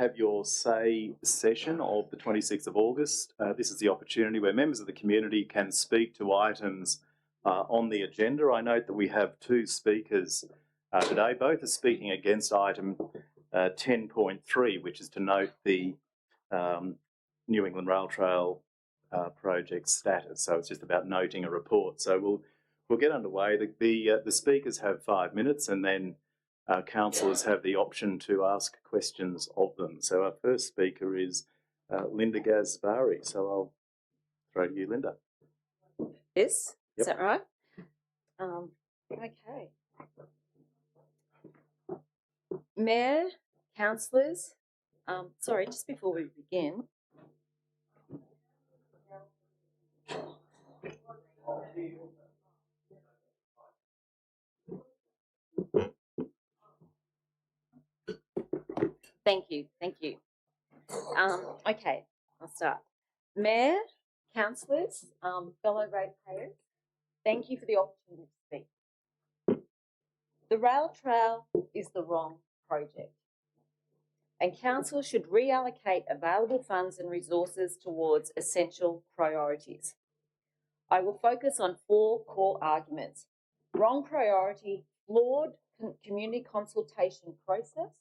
Have Your Say session of the 26th of August. This is the opportunity where members of the community can speak to items on the agenda. I note that we have two speakers today. Both are speaking against item 10.3, which is to note the New England Rail Trail project status. So it's just about noting a report. So we'll get underway. The speakers have 5 minutes, and then councillors have the option to ask questions of them. So our first speaker is Linda Gasbari. So I'll throw to you, Linda. Yes, yep. Is that right? Okay. Mayor, councillors, sorry, just before we begin. Thank you. Okay, I'll start. Mayor, councillors, fellow ratepayers, thank you for the opportunity to speak. The rail trail is the wrong project, and council should reallocate available funds and resources towards essential priorities. I will focus on 4 core arguments: wrong priority, flawed community consultation process,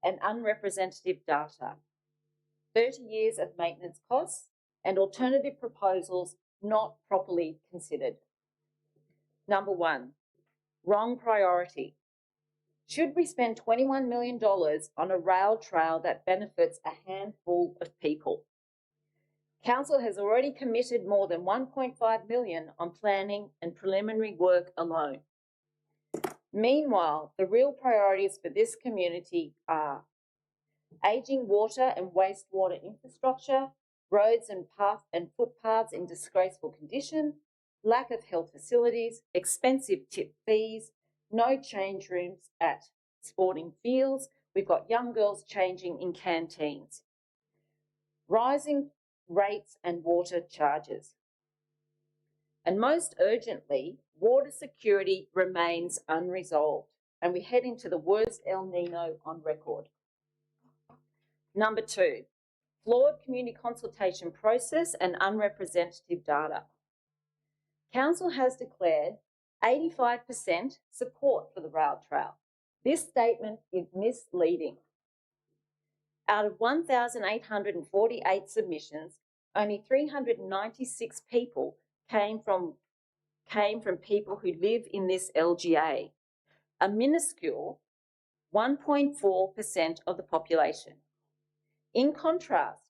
and unrepresentative data, 30 years of maintenance costs, and alternative proposals not properly considered. Number 1, wrong priority. Should we spend $21 million on a rail trail that benefits a handful of people? Council has already committed more than $1.5 million on planning and preliminary work alone. Meanwhile, the real priorities for this community are ageing water and wastewater infrastructure, roads and footpaths in disgraceful condition, lack of health facilities, expensive tip fees, no change rooms at sporting fields. We've got young girls changing in canteens, rising rates and water charges. And most urgently, water security remains unresolved, and we head into the worst El Nino on record. Number 2, flawed community consultation process and unrepresentative data. Council has declared 85% support for the rail trail. This statement is misleading. Out of 1,848 submissions, only 396 people came from people who live in this LGA, a minuscule 1.4% of the population. In contrast,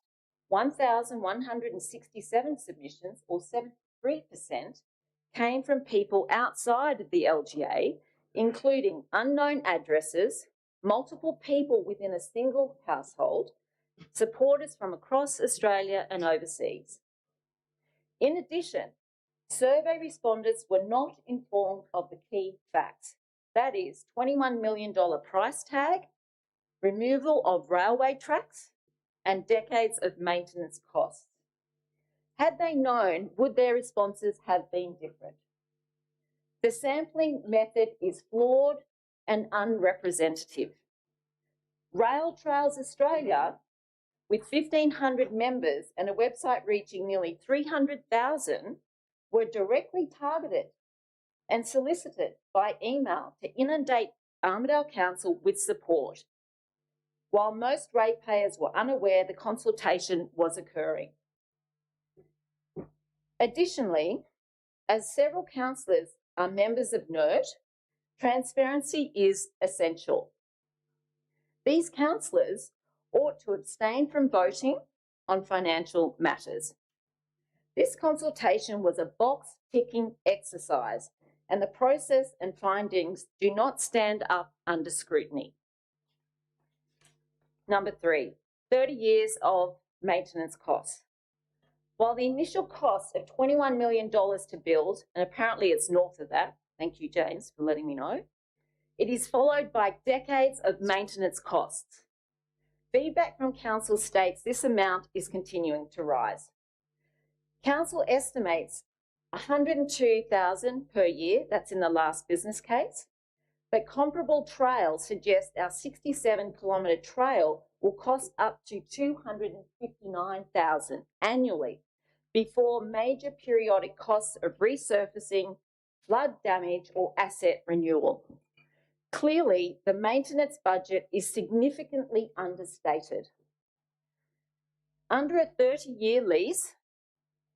1,167 submissions, or 73%, came from people outside of the LGA, including unknown addresses, multiple people within a single household, supporters from across Australia and overseas. In addition, survey respondents were not informed of the key facts. That is, $21 million price tag, removal of railway tracks, and decades of maintenance costs. Had they known, would their responses have been different? The sampling method is flawed and unrepresentative. Rail Trails Australia, with 1,500 members and a website reaching nearly 300,000, were directly targeted and solicited by email to inundate Armidale Council with support, while most ratepayers were unaware the consultation was occurring. Additionally, as several councillors are members of NERT, transparency is essential. These councillors ought to abstain from voting on financial matters. This consultation was a box-ticking exercise, and the process and findings do not stand up under scrutiny. Number 3, 30 years of maintenance costs. While the initial cost of $21 million to build, and apparently it's north of that, thank you, James, for letting me know, it is followed by decades of maintenance costs. Feedback from council states this amount is continuing to rise. Council estimates $102,000 per year, that's in the last business case, but comparable trails suggest our 67-kilometre trail will cost up to $259,000 annually before major periodic costs of resurfacing, flood damage or asset renewal. Clearly, the maintenance budget is significantly understated. Under a 30-year lease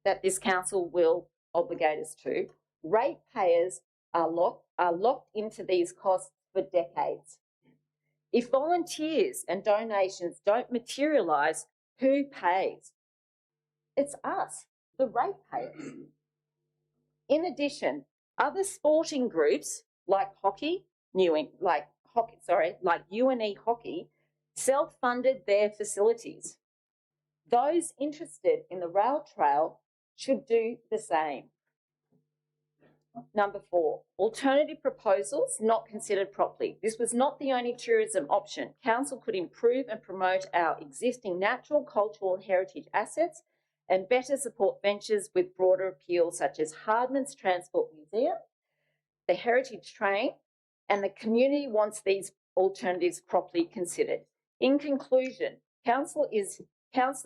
that this council will obligate us to, ratepayers are locked into these costs for decades. If volunteers and donations don't materialise, who pays? It's us, the ratepayers. In addition, other sporting groups like UNE Hockey self-funded their facilities. Those interested in the rail trail should do the same. Number 4, alternative proposals not considered properly. This was not the only tourism option. Council could improve and promote our existing natural, cultural and heritage assets and better support ventures with broader appeal such as Hardman's Transport Museum, the Heritage Train, and the community wants these alternatives properly considered. In conclusion, councillors,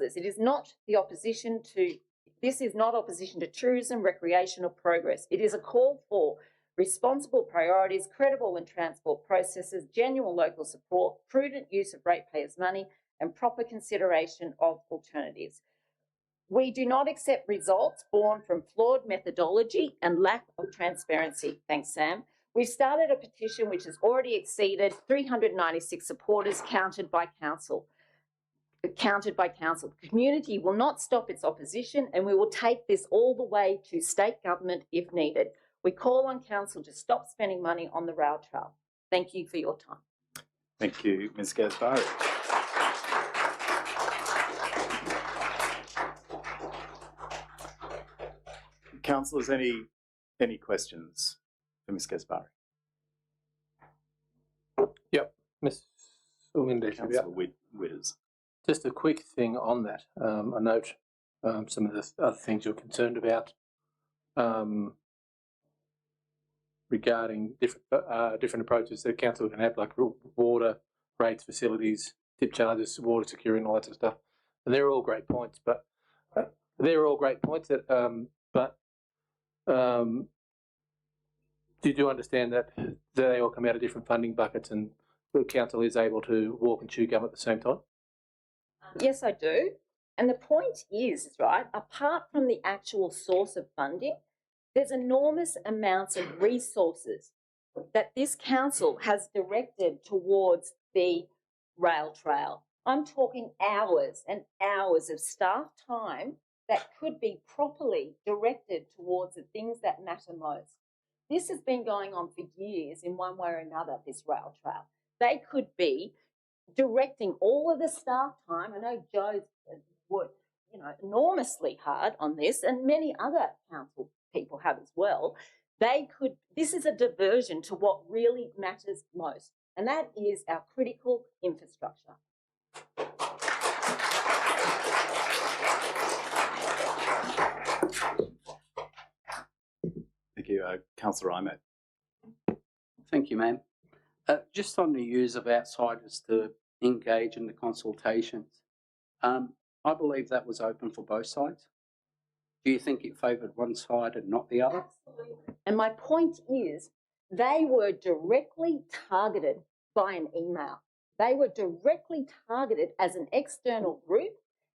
this is not opposition to tourism, recreation or progress. It is a call for responsible priorities, credible and transport processes, genuine local support, prudent use of ratepayers' money and proper consideration of alternatives. We do not accept results born from flawed methodology and lack of transparency. Thanks, Sam. We've started a petition which has already exceeded 396 supporters counted by council. The community will not stop its opposition and we will take this all the way to state government if needed. We call on council to stop spending money on the rail trail. Thank you for your time. Thank you, Ms Gasbari. Councillors, any questions for Ms Gasbari? Yep, Ms. Councillor Witters. Just a quick thing on that. I note some of the other things you're concerned about regarding different approaches that council can have, like water rates, facilities, tip charges, water security, and all that sort of stuff. And they're all great points, but do you understand that they all come out of different funding buckets and the council is able to walk and chew gum at the same time? Yes, I do. And the point is, right, apart from the actual source of funding, there's enormous amounts of resources that this council has directed towards the rail trail. I'm talking hours and hours of staff time that could be properly directed towards the things that matter most. This has been going on for years in one way or another, this rail trail. They could be directing all of the staff time. I know Joe's worked, enormously hard on this, and many other council people have as well. This is a diversion to what really matters most, and that is our critical infrastructure. Thank you. Councillor Imad. Thank you, ma'am. Just on the use of outsiders to engage in the consultations, I believe that was open for both sides. Do you think it favoured one side and not the other? Absolutely. And my point is, they were directly targeted by an email. They were directly targeted as an external group,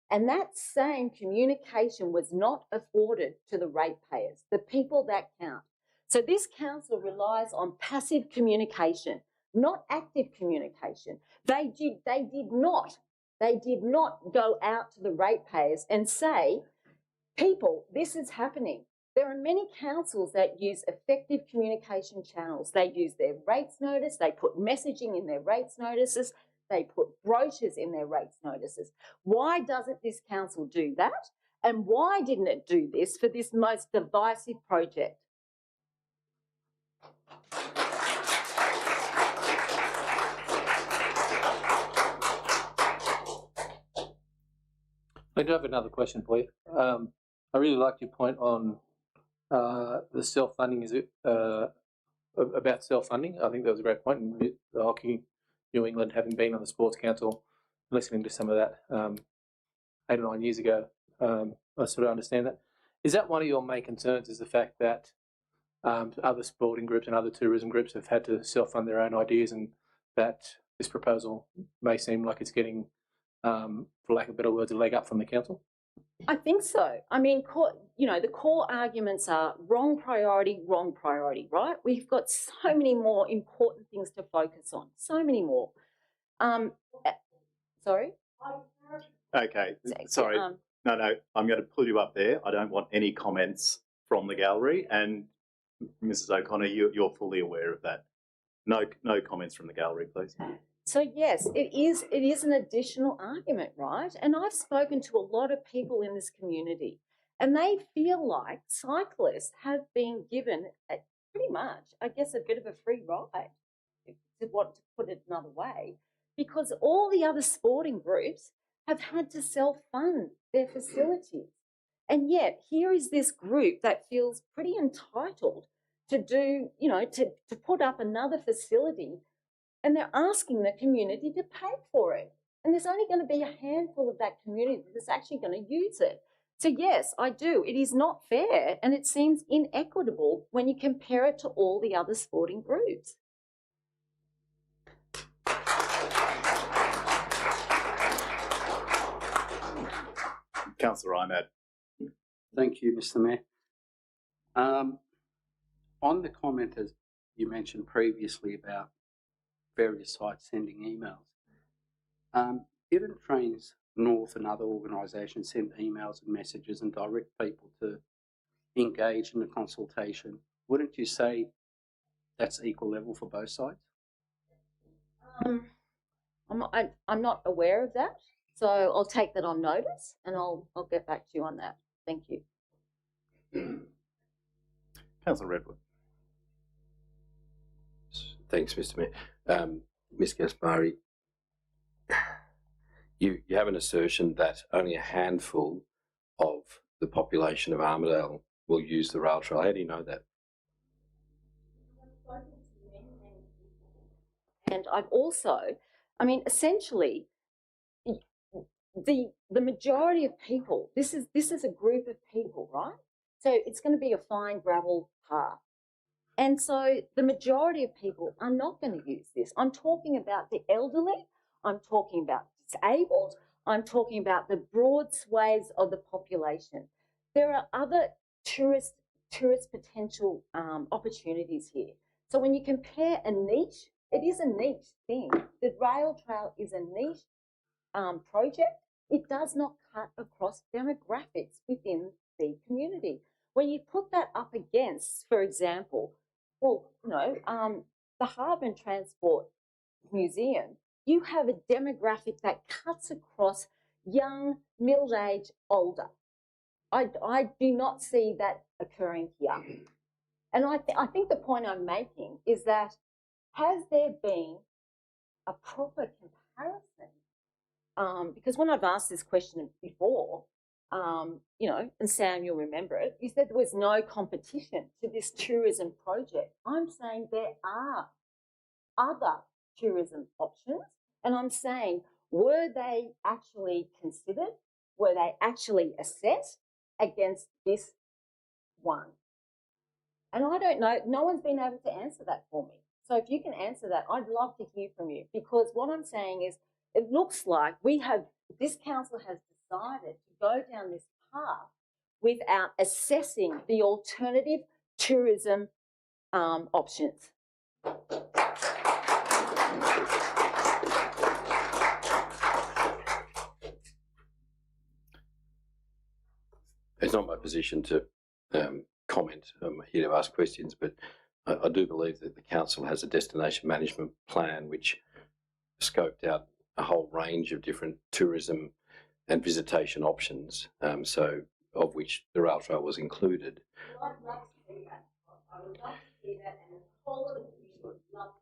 and that same communication was not afforded to the ratepayers, the people that count. So this council relies on passive communication, not active communication. They did not go out to the ratepayers and say, people, this is happening. There are many councils that use effective communication channels. They use their rates notice, they put messaging in their rates notices, they put brochures in their rates notices. Why doesn't this council do that? And why didn't it do this for this most divisive project? I do have another question for you. I really liked your point on the self-funding. Is it about self-funding? I think that was a great point. And the Hockey New England, having been on the Sports Council, listening to some of that 8 or 9 years ago, I sort of understand that. Is that one of your main concerns, is the fact that other sporting groups and other tourism groups have had to self-fund their own ideas, and that this proposal may seem like it's getting, for lack of better words, a leg up from the council? I think so. I mean, the core arguments are wrong priority, right? We've got so many more important things to focus on, so many more. Sorry? Okay, sorry. No, I'm going to pull you up there. I don't want any comments from the gallery, and Mrs. O'Connor, you're fully aware of that. No comments from the gallery, please. So yes, it is an additional argument, right? And I've spoken to a lot of people in this community, and they feel like cyclists have been given pretty much, I guess, a bit of a free ride, to put it another way, because all the other sporting groups have had to self-fund their facilities. And yet here is this group that feels pretty entitled to do, to put up another facility, and they're asking the community to pay for it. And there's only going to be a handful of that community that's actually going to use it. So yes, I do. It is not fair, and it seems inequitable when you compare it to all the other sporting groups. Councillor Imad. Thank you, Mr. Mayor. On the comment, as you mentioned previously about various sites sending emails, didn't Trains North and other organisations send emails and messages and direct people to engage in the consultation? Wouldn't you say that's equal level for both sides? I'm not aware of that, so I'll take that on notice, and I'll get back to you on that. Thank you. Councillor Redwood. Thanks, Mr. Mayor. Ms. Gaspari, you have an assertion that only a handful of the population of Armidale will use the rail trail. How do you know that? And I've also, essentially, the majority of people, this is a group of people, right? So it's going to be a fine gravel path. And so the majority of people are not going to use this. I'm talking about the elderly, I'm talking about disabled, I'm talking about the broad swathes of the population. There are other tourist potential opportunities here. So when you compare a niche, it is a niche thing. The rail trail is a niche project. It does not cut across demographics within the community. When you put that up against, for example, the Harbour and Transport Museum, you have a demographic that cuts across young, middle-aged, older. I do not see that occurring here. And I think the point I'm making is that, has there been a proper comparison? Because when I've asked this question before, and Sam, you'll remember it, you said there was no competition to this tourism project. I'm saying there are other tourism options, and I'm saying, were they actually considered? Were they actually assessed against this one? And I don't know, no one's been able to answer that for me. So if you can answer that, I'd love to hear from you, because what I'm saying is, it looks like this council has decided to go down this path without assessing the alternative tourism options. It's not my position to comment. I'm here to ask questions, but I do believe that the council has a destination management plan which scoped out a whole range of different tourism and visitation options, so of which the rail trail was included. Well, I'd love to see that. I would love to see that, and the whole of the community would love to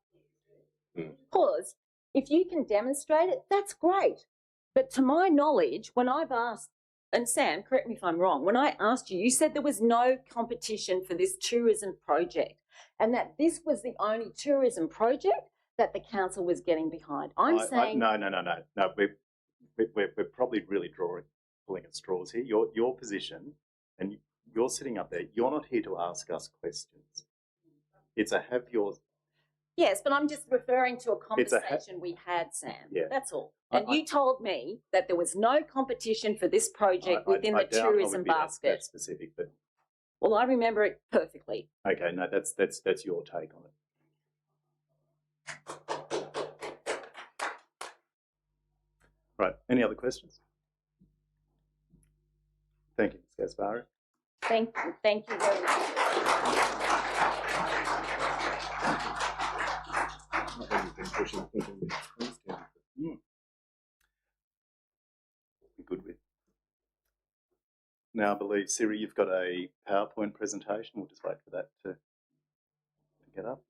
see it. Because if you can demonstrate it, that's great. But to my knowledge, when I've asked, and Sam, correct me if I'm wrong, when I asked you, you said there was no competition for this tourism project, and that this was the only tourism project that the council was getting behind. I'm saying... No. we're probably really pulling at straws here. Your position, and you're sitting up there, you're not here to ask us questions. It's a have your... Yes, but I'm just referring to a conversation we had, Sam. Yeah. That's all. And you told me that there was no competition for this project within the tourism basket. That specific, but... Well, I remember it perfectly. Okay, no, that's your take on it. Right, any other questions? Thank you, Ms. Gaspari. Thank you very much. Good with. Now, I believe, Siri, you've got a PowerPoint presentation. We'll just wait for that to get up.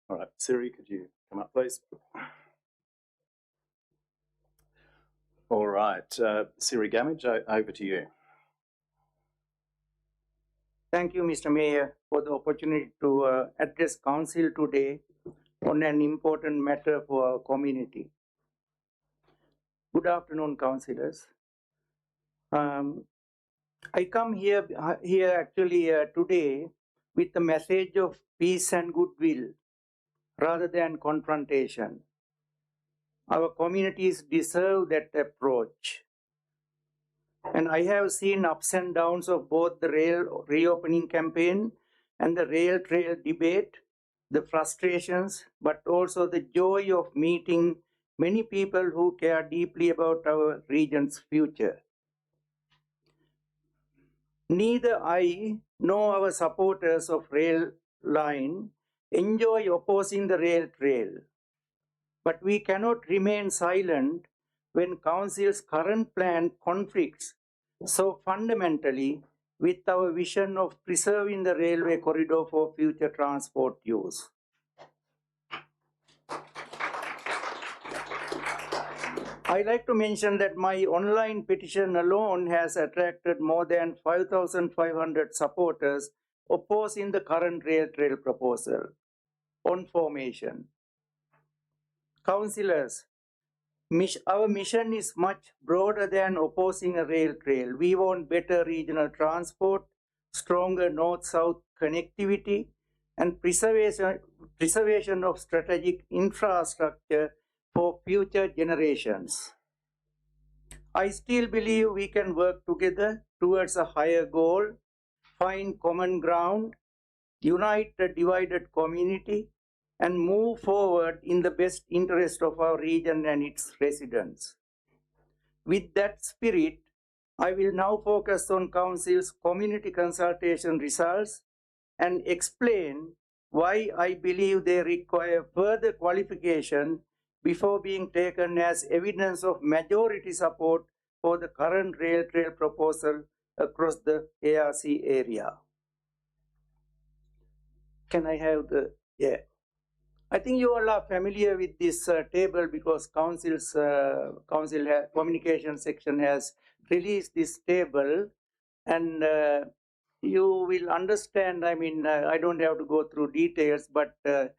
All right, Siri, could you come up, please? All right, Siri Gamage, over to you. Thank you, Mr. Mayor, for the opportunity to address Council today on an important matter for our community. Good afternoon, councillors. I come here actually today with the message of peace and goodwill rather than confrontation. Our communities deserve that approach. And I have seen ups and downs of both the rail reopening campaign and the rail trail debate, the frustrations, but also the joy of meeting many people who care deeply about our region's future. Neither I nor our supporters of rail line enjoy opposing the rail trail. But we cannot remain silent when Council's current plan conflicts so fundamentally with our vision of preserving the railway corridor for future transport use. I like to mention that my online petition alone has attracted more than 5,500 supporters opposing the current rail trail proposal on formation. Councillors, our mission is much broader than opposing a rail trail. We want better regional transport, stronger north-south connectivity, and preservation of strategic infrastructure for future generations. I still believe we can work together towards a higher goal, find common ground, unite a divided community, and move forward in the best interest of our region and its residents. With that spirit, I will now focus on Council's community consultation results and explain why I believe they require further qualification before being taken as evidence of majority support for the current rail trail proposal across the ARC area. Can I have the, yeah. I think you all are familiar with this table because Council communication section has released this table, and you will understand, I mean, I don't have to go through details, but the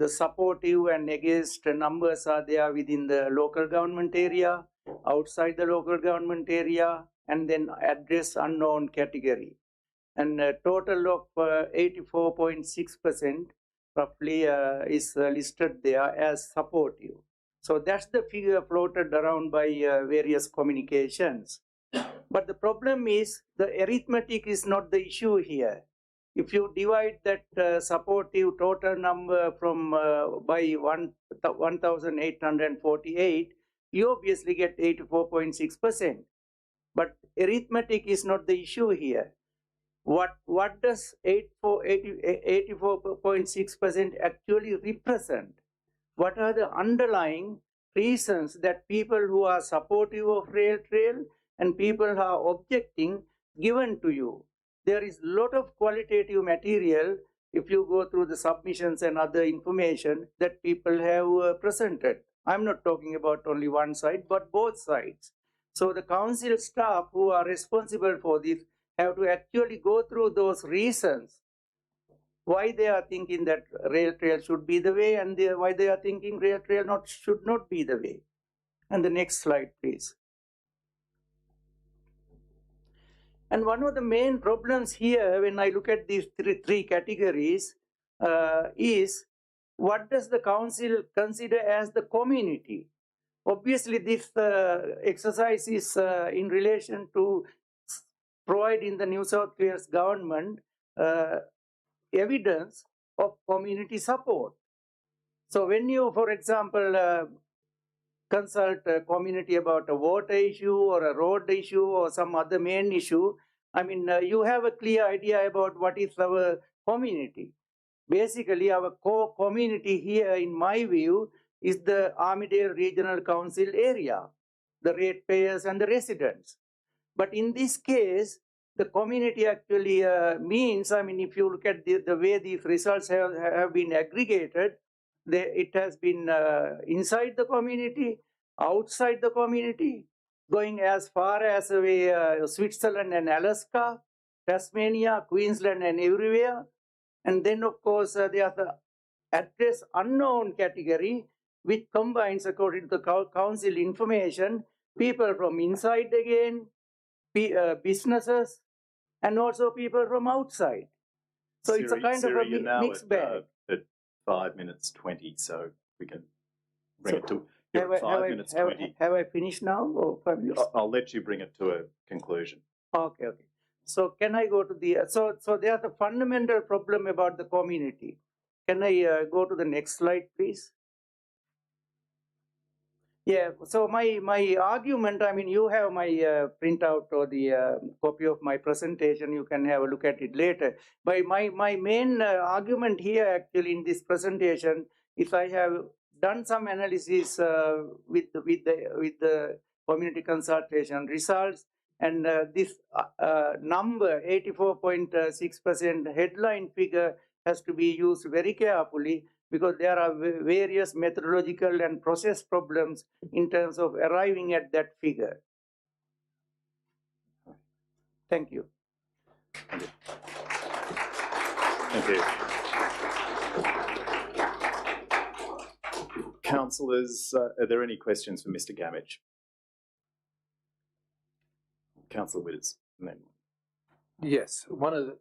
supportive and against numbers are there within the local government area, outside the local government area, and then address unknown category. And a total of 84.6% roughly is listed there as supportive. So that's the figure floated around by various communications. But the problem is the arithmetic is not the issue here. if you divide that supportive total number from by 1,848, you obviously get 84.6%. But arithmetic is not the issue here. What does 84.6% actually represent? What are the underlying reasons that people who are supportive of rail trail and people who are objecting given to you? There is a lot of qualitative material if you go through the submissions and other information that people have presented. I'm not talking about only one side, but both sides. So the council staff who are responsible for this have to actually go through those reasons why they are thinking that rail trail should be the way, and why they are thinking rail trail should not be the way. And the next slide, please. And one of the main problems here, when I look at these three categories, is what does the council consider as the community? Obviously, this exercise is in relation to providing the New South Wales government evidence of community support. So when you, for example, consult a community about a water issue or a road issue or some other main issue, I mean, you have a clear idea about what is our community. Basically, our core community here, in my view, is the Armidale Regional Council area, the ratepayers and the residents. But in this case, the community actually means, I mean, if you look at the way these results have been aggregated, it has been inside the community, outside the community, going as far as Switzerland and Alaska, Tasmania, Queensland and everywhere. And then, of course, there are the address unknown category, which combines, according to the council information, people from inside again, businesses, and also people from outside. So Siri, it's a kind Siri, of you're a now mixed bag. at 5 minutes 20, so we can bring it to you're at 5 minutes 20. Have I finished now, or 5 minutes? I'll let you bring it to a conclusion. Okay. So can I go to the so there's a fundamental problem about the community. Can I go to the next slide, please? Yeah, so my argument, I mean, you have my printout or the copy of my presentation. You can have a look at it later. But my main argument here, actually, in this presentation, is I have done some analysis with the community consultation results, and this number 84.6% headline figure has to be used very carefully, because there are various methodological and process problems in terms of arriving at that figure. Thank you. Thank you. Councillors, are there any questions for Mr. Gamage? Councillor Witters. Yes, and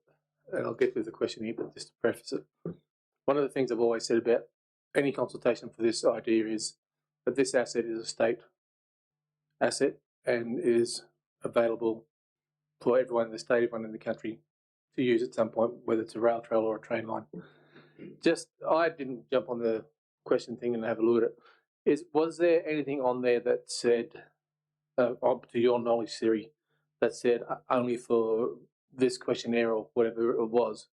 I'll get to the question here, but just to preface it, one of the things I've always said about any consultation for this idea is that this asset is a state asset and is available for everyone in the state, everyone in the country to use at some point, whether it's a rail trail or a train line. I didn't jump on the question thing and have a look at it. Was there anything on there that said, to your knowledge, Siri, that said only for this questionnaire or whatever it was,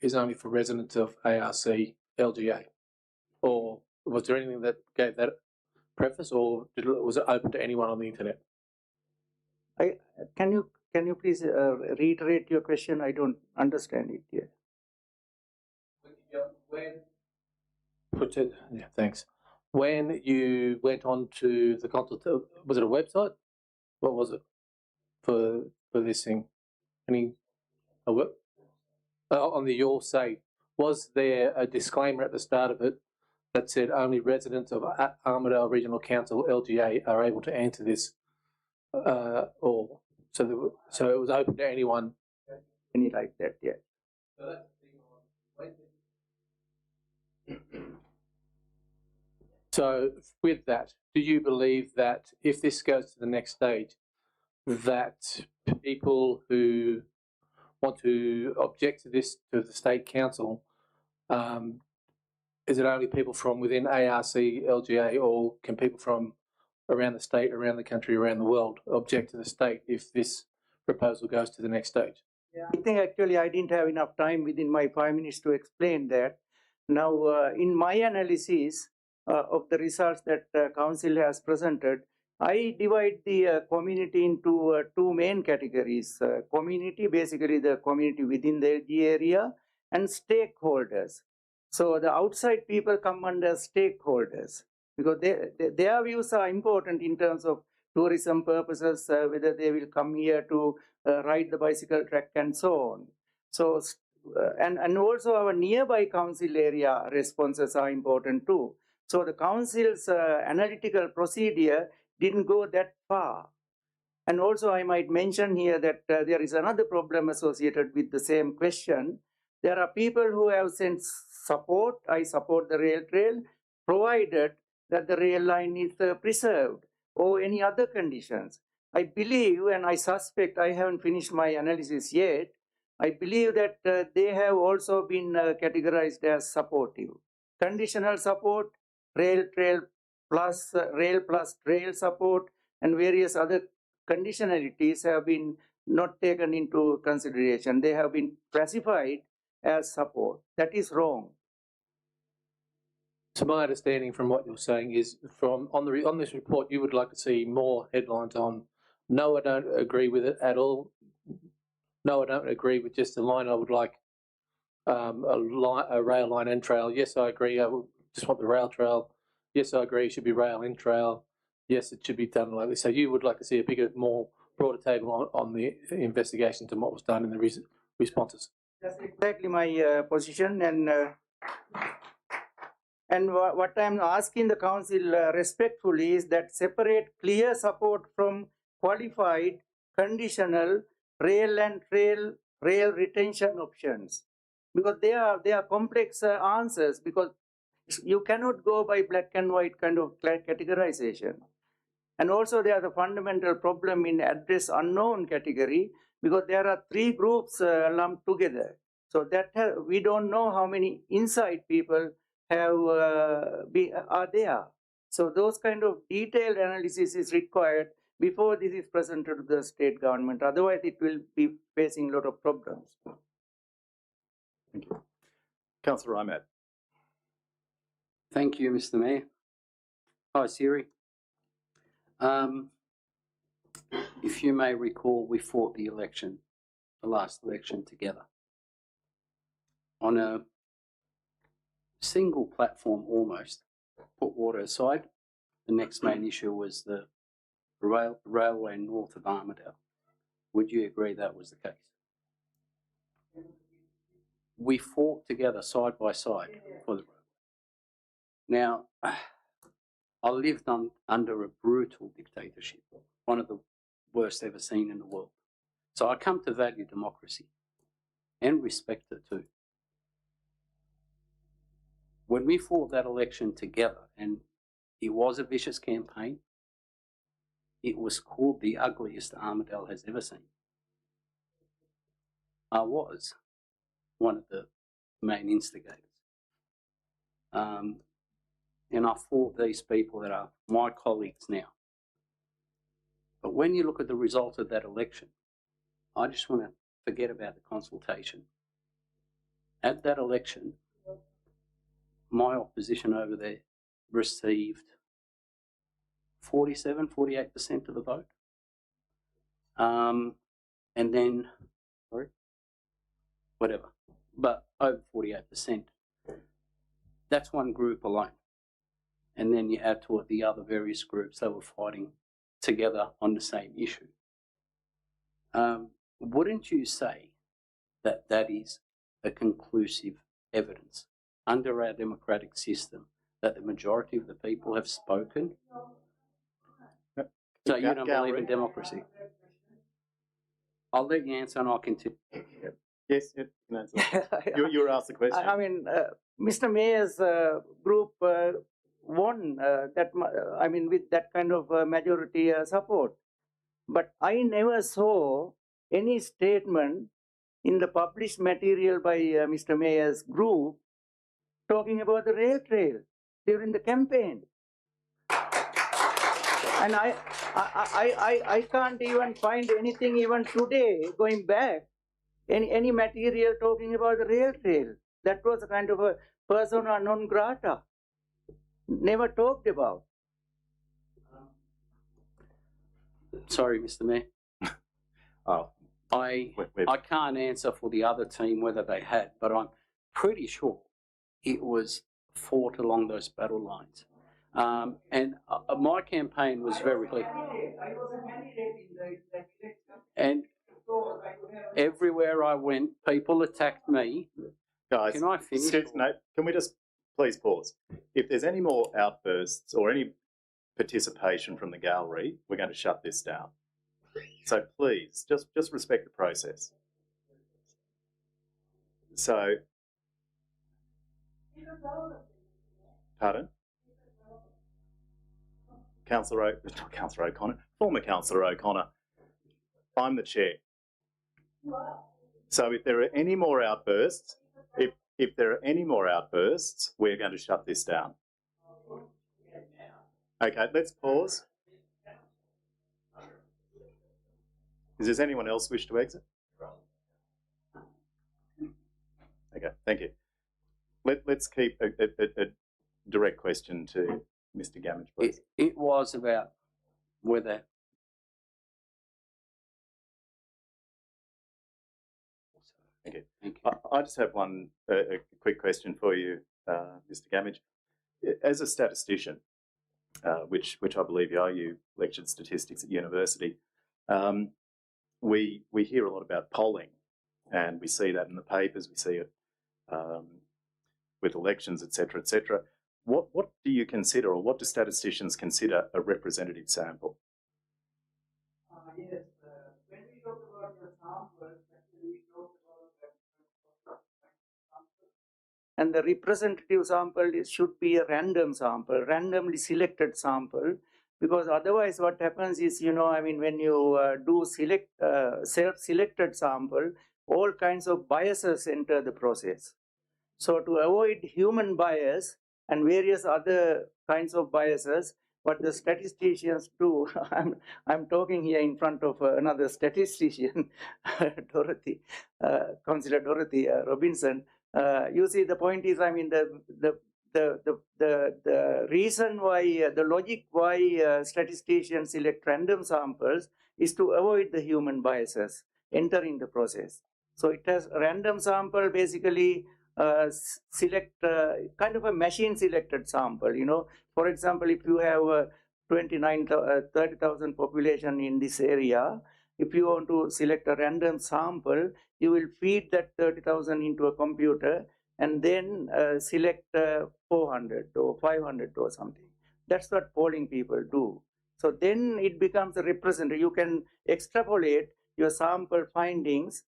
is only for residents of ARC LGA? Or was there anything that gave that preface, or was it open to anyone on the internet? Can you please reiterate your question? I don't understand it yet. Thanks. When you went on to the consultation, was it a website? What was it for this thing? On the Your Say, was there a disclaimer at the start of it that said only residents of Armidale Regional Council LGA are able to answer this, or so it was open to anyone? Any like that, yeah. So with that, do you believe that if this goes to the next stage, that people who want to object to this to the state council, is it only people from within ARC, LGA, or can people from around the state, around the country, around the world object to the state if this proposal goes to the next stage? Yeah, I think actually I didn't have enough time within my 5 minutes to explain that. Now, in my analysis of the results that council has presented, I divide the community into two main categories. Community, basically the community within the LG area, and stakeholders. So the outside people come under stakeholders because their views are important in terms of tourism purposes, whether they will come here to ride the bicycle track and so on. So, and also our nearby council area responses are important too. So the council's analytical procedure didn't go that far. And also I might mention here that there is another problem associated with the same question. There are people who have sent support, I support the rail trail, provided that the rail line is preserved or any other conditions. I believe, and I suspect, I haven't finished my analysis yet, I believe that they have also been categorized as supportive. Conditional support, rail plus trail support, and various other conditionalities have been not taken into consideration. They have been classified as support. That is wrong. So my understanding from what you're saying is on this report, you would like to see more headlines on, no, I don't agree with it at all. No, I don't agree with just the line. I would like a rail line and trail. Yes, I agree. I just want the rail trail. Yes, I agree. It should be rail and trail. Yes, it should be done like this. So you would like to see a bigger, more broader table on the investigations and what was done in the responses. That's exactly my position, and what I'm asking the council respectfully is that separate clear support from qualified, conditional, rail and trail, rail retention options. Because they are complex answers, because you cannot go by black and white kind of categorization. And also there is a fundamental problem in address unknown category, because there are three groups lumped together. So that we don't know how many inside people are there. So those kind of detailed analysis is required before this is presented to the state government. Otherwise, it will be facing a lot of problems. Thank you. Councillor Ahmed. Thank you, Mr. Mayor. Hi, Siri. If you may recall, we fought the last election together on a single platform almost. Put water aside, the next main issue was the railway north of Armidale. Would you agree that was the case? We fought together side by side for the railway. Now, I lived under a brutal dictatorship, one of the worst ever seen in the world. So I come to value democracy and respect it too. When we fought that election together, and it was a vicious campaign, it was called the ugliest Armidale has ever seen. I was one of the main instigators. And I fought these people that are my colleagues now. But when you look at the result of that election, I just want to forget about the consultation. At that election, my opposition over there received 48% of the vote. And then, sorry, whatever, but over 48%. That's one group alone. And then you add to it the other various groups that were fighting together on the same issue. Wouldn't you say that that is a conclusive evidence under our democratic system that the majority of the people have spoken? So you don't believe in democracy? I'll let you answer and I'll continue. Yes, you can answer. You were asked the question. I mean, Mr. Mayor's group won with that kind of majority support. But I never saw any statement in the published material by Mr. Mayor's group talking about the rail trail during the campaign. And I can't even find anything even today, going back, any material talking about the rail trail. That was a kind of a persona non grata, never talked about. Sorry, Mr. Mayor. Oh, I can't answer for the other team whether they had, but I'm pretty sure it was fought along those battle lines. And my campaign was very clear. I was a candidate in that election. And everywhere I went, people attacked me. guys, Can I finish? No, can we just please pause? If there's any more outbursts or any participation from the gallery, we're going to shut this down. So please, just respect the process. So, pardon? Councillor O'Connor, former Councillor O'Connor. I'm the chair. So if there are any more outbursts, if there are any more outbursts, we're going to shut this down. Okay, let's pause. Does anyone else wish to exit? Okay, thank you. Let's keep a direct question to Mr. Gammage, please. It was about whether. Thank you. Thank you. I just have a quick question for you, Mr. Gammage. As a statistician, which I believe you are, you lectured statistics at university, we hear a lot about polling, and we see that in the papers, we see it with elections, etc., etc. What do you consider, or what do statisticians consider a representative sample? Yes, when we talk about the samples, we talk about and the representative sample should be a random sample, randomly selected sample, because otherwise what happens is, when you do self-selected sample, all kinds of biases enter the process. So to avoid human bias and various other kinds of biases, what the statisticians do, I'm talking here in front of another statistician, Dorothy, Councillor Dorothy Robinson. You see, the point is, the reason why, the logic why statisticians select random samples is to avoid the human biases entering the process. So it has a random sample, basically select kind of a machine selected sample. For example, if you have 30,000 population in this area, if you want to select a random sample, you will feed that 30,000 into a computer and then select 400 or 500 or something. That's what polling people do. So then it becomes a representative. You can extrapolate your sample findings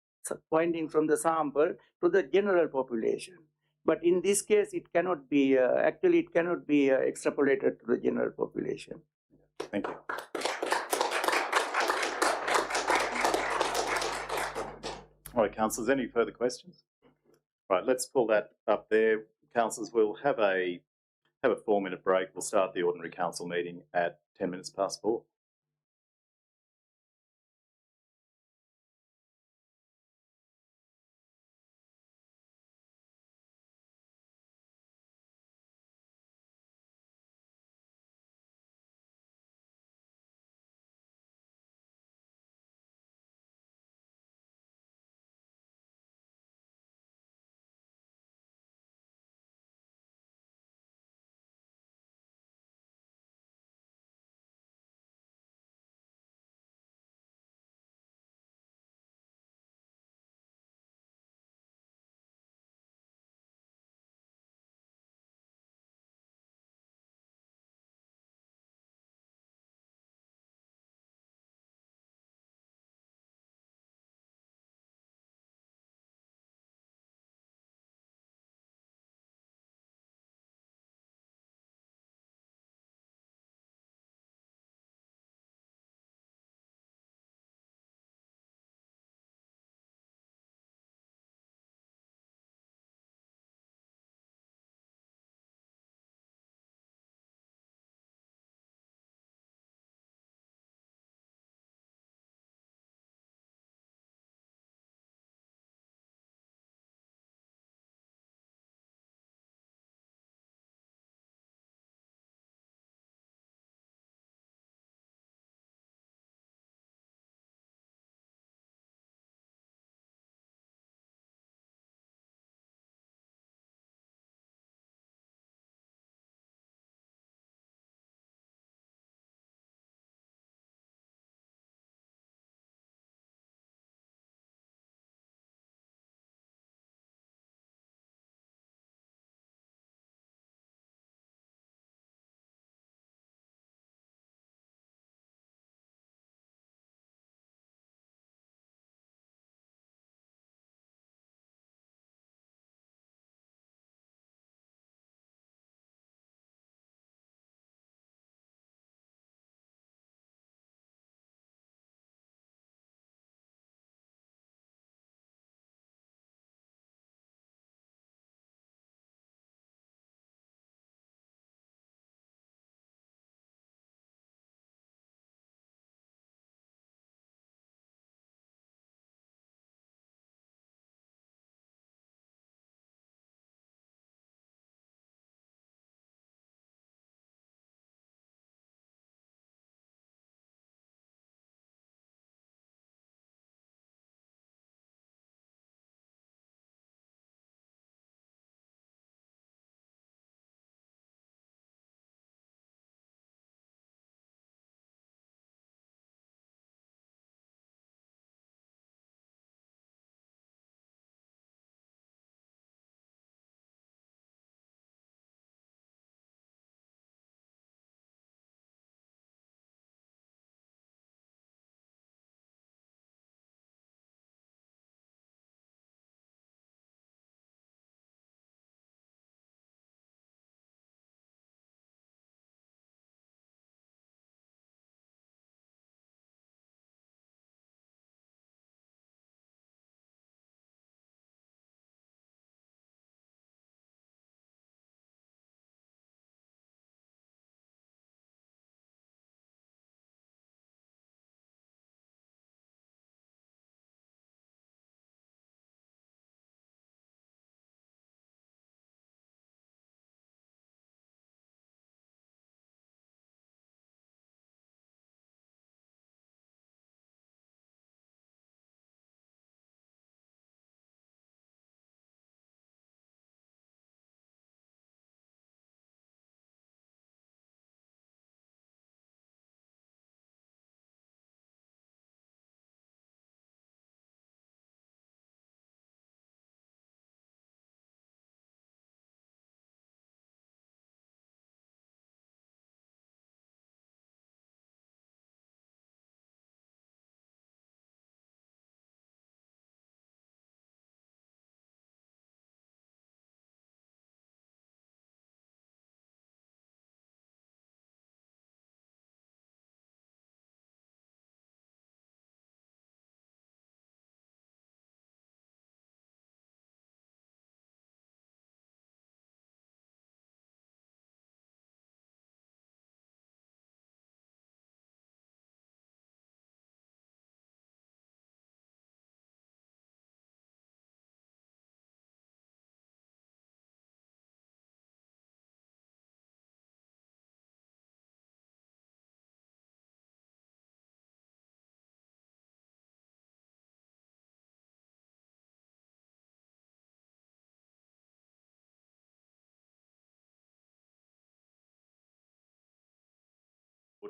from the sample to the general population. But in this case, it cannot be, actually it cannot be extrapolated to the general population. Thank you. All right, councillors, any further questions? All right, let's pull that up there. Councillors, we'll have a 4-minute break. We'll start the ordinary council meeting at 4:10.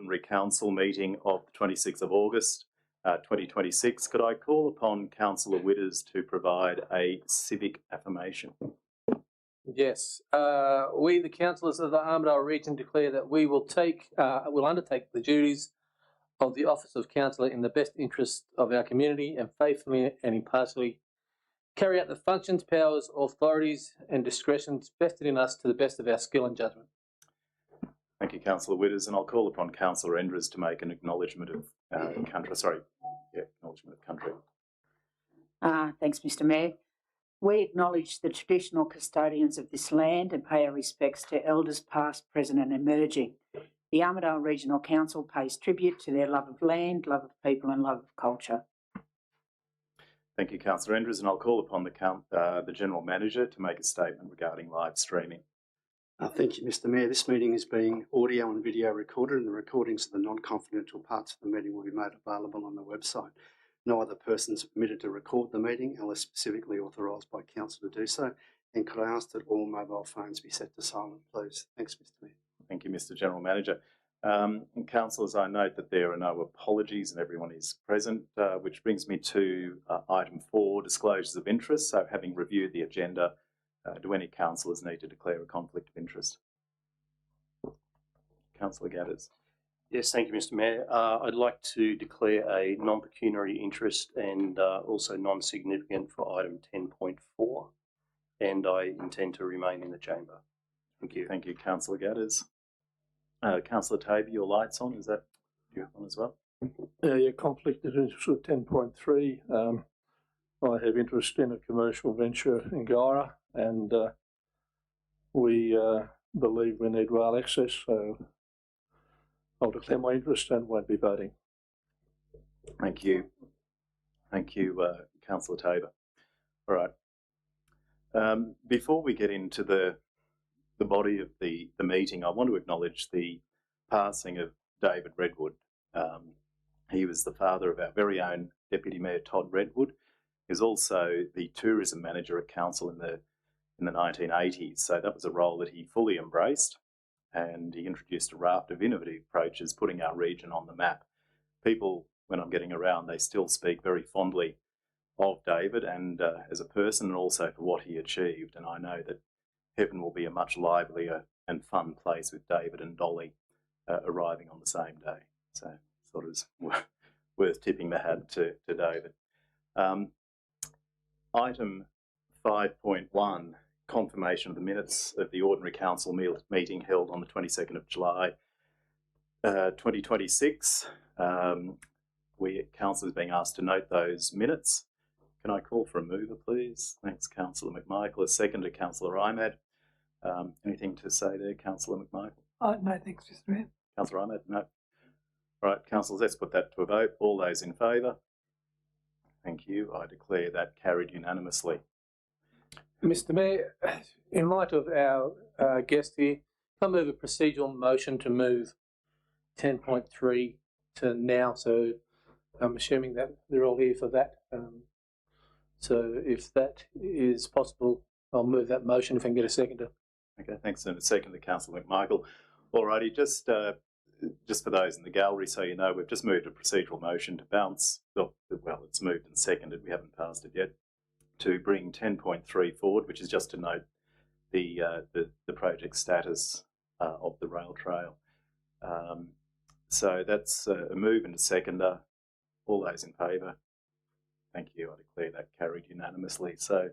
Ordinary Council meeting of the 26th of August 2026. Could I call upon Councillor Witters to provide a civic affirmation? Yes. We, the councillors of the Armidale region, declare that we will undertake the duties of the office of councillor in the best interest of our community and faithfully and impartially carry out the functions, powers, authorities and discretions vested in us to the best of our skill and judgment. Thank you, Councillor Witters, and I'll call upon Councillor Endres to make an acknowledgement of acknowledgement of country. Thanks, Mr. Mayor. We acknowledge the traditional custodians of this land and pay our respects to elders past, present and emerging. The Armidale Regional Council pays tribute to their love of land, love of people and love of culture. Thank you, Councillor Endres, and I'll call upon the General Manager to make a statement regarding live streaming. Thank you, Mr. Mayor. This meeting is being audio and video recorded, and the recordings of the non-confidential parts of the meeting will be made available on the website. No other persons are permitted to record the meeting unless specifically authorised by council to do so. And could I ask that all mobile phones be set to silent, please? Thanks, Mr. Mayor. Thank you, Mr. General Manager. And councillors, I note that there are no apologies and everyone is present, which brings me to item 4, disclosures of interest. So having reviewed the agenda, do any councillors need to declare a conflict of interest? Councillor Gadders. Yes, thank you, Mr. Mayor. I'd like to declare a non-pecuniary interest and also non-significant for item 10.4, and I intend to remain in the chamber. Thank you. Thank you, Councillor Gadders. Councillor Tabor, your light's on. Is that you on as well? Yeah, conflict of interest with 10.3. I have interest in a commercial venture in Guyra, and we believe we need rail access, so I'll declare my interest and won't be voting. Thank you. Thank you, Councillor Tabor. All right. Before we get into the body of the meeting, I want to acknowledge the passing of David Redwood. He was the father of our very own Deputy Mayor Todd Redwood. He was also the tourism manager at council in the 1980s, so that was a role that he fully embraced, and he introduced a raft of innovative approaches, putting our region on the map. People, when I'm getting around, they still speak very fondly of David and as a person, and also for what he achieved, and I know that heaven will be a much livelier and fun place with David and Dolly arriving on the same day. So sort of worth tipping the hat to David. Item 5.1, confirmation of the minutes of the Ordinary Council meeting held on the 22nd of July 2026. Council is being asked to note those minutes. Can I call for a mover, please? Thanks, Councillor McMichael. A second to Councillor Ahmed. Anything to say there, Councillor McMichael? No, thanks, Mr. Mayor. Councillor Ahmed? No. All right, councillors, let's put that to a vote. All those in favour? Thank you. I declare that carried unanimously. Mr. Mayor, in light of our guest here, I move a procedural motion to move 10.3 to now, so I'm assuming that they're all here for that. So if that is possible, I'll move that motion if I can get a seconder. Okay, thanks. And a second to Councillor McMichael. Alrighty, just for those in the gallery, so you know, we've just moved a procedural motion to bounce. Well, it's moved and seconded. We haven't passed it yet. To bring 10.3 forward, which is just to note the project status of the rail trail. So that's a move and a seconder. All those in favour? Thank you. I declare that carried unanimously. So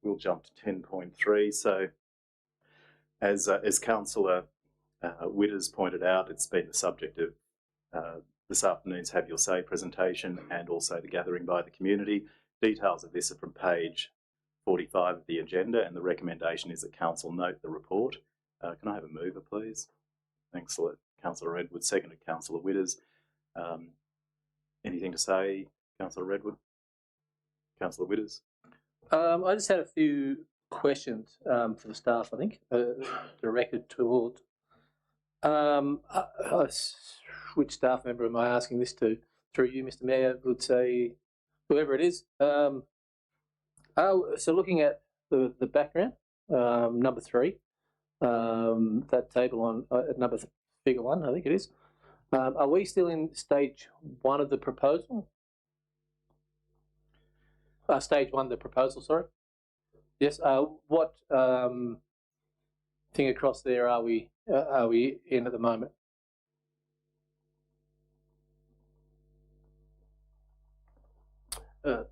we'll jump to 10.3. So as Councillor Witters pointed out, it's been the subject of this afternoon's Have Your Say presentation and also the gathering by the community. Details of this are from page 45 of the agenda, and the recommendation is that Council note the report. Can I have a mover, please? Thanks, Councillor Redwood. Second to Councillor Witters. Anything to say, Councillor Redwood? Councillor Witters? I just had a few questions for the staff, I think, directed toward. Which staff member am I asking this to? Through you, Mr. Mayor, would say whoever it is. So looking at the background, number 3, that table on figure 1, I think it is. Are we still in stage one of the proposal? Stage one of the proposal, sorry. Yes. What thing across there are we in at the moment?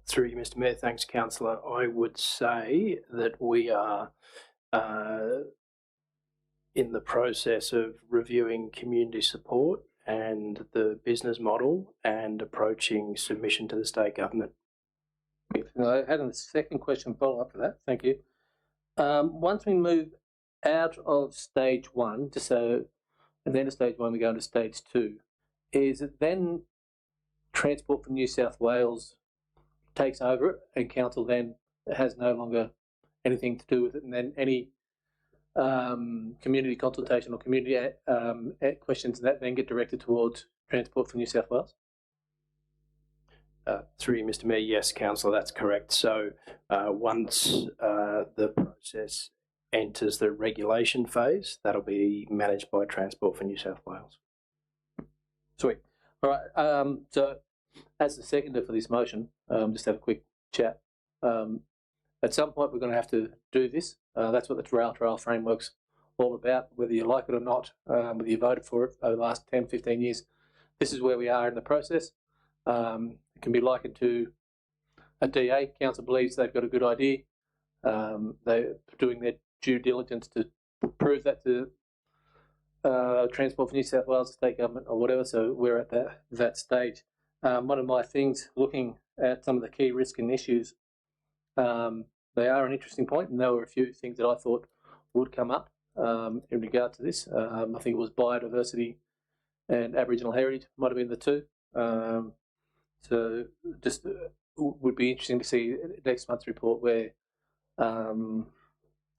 Through you, Mr. Mayor, thanks, Councillor. I would say that we are in the process of reviewing community support and the business model and approaching submission to the state government. I had a second question follow up to that. Thank you. Once we move out of stage one, just so at the end of stage one we go into stage two, is it then Transport for New South Wales takes over it and council then has no longer anything to do with it, and then any community consultation or community questions that then get directed towards Transport for New South Wales? Through you, Mr. Mayor, yes, Councillor, that's correct. So once the process enters the regulation phase, that'll be managed by Transport for New South Wales. Sweet. All right. So as the seconder for this motion, just have a quick chat. At some point, we're going to have to do this. That's what the trial framework's all about, whether you like it or not, whether you voted for it over the last 10, 15 years. This is where we are in the process. It can be likened to a DA. Council believes they've got a good idea. They're doing their due diligence to prove that to Transport for New South Wales, state government or whatever, so we're at that stage. One of my things, looking at some of the key risks and issues, they are an interesting point, and there were a few things that I thought would come up in regard to this. I think it was biodiversity and Aboriginal heritage might have been the two. So just would be interesting to see next month's report where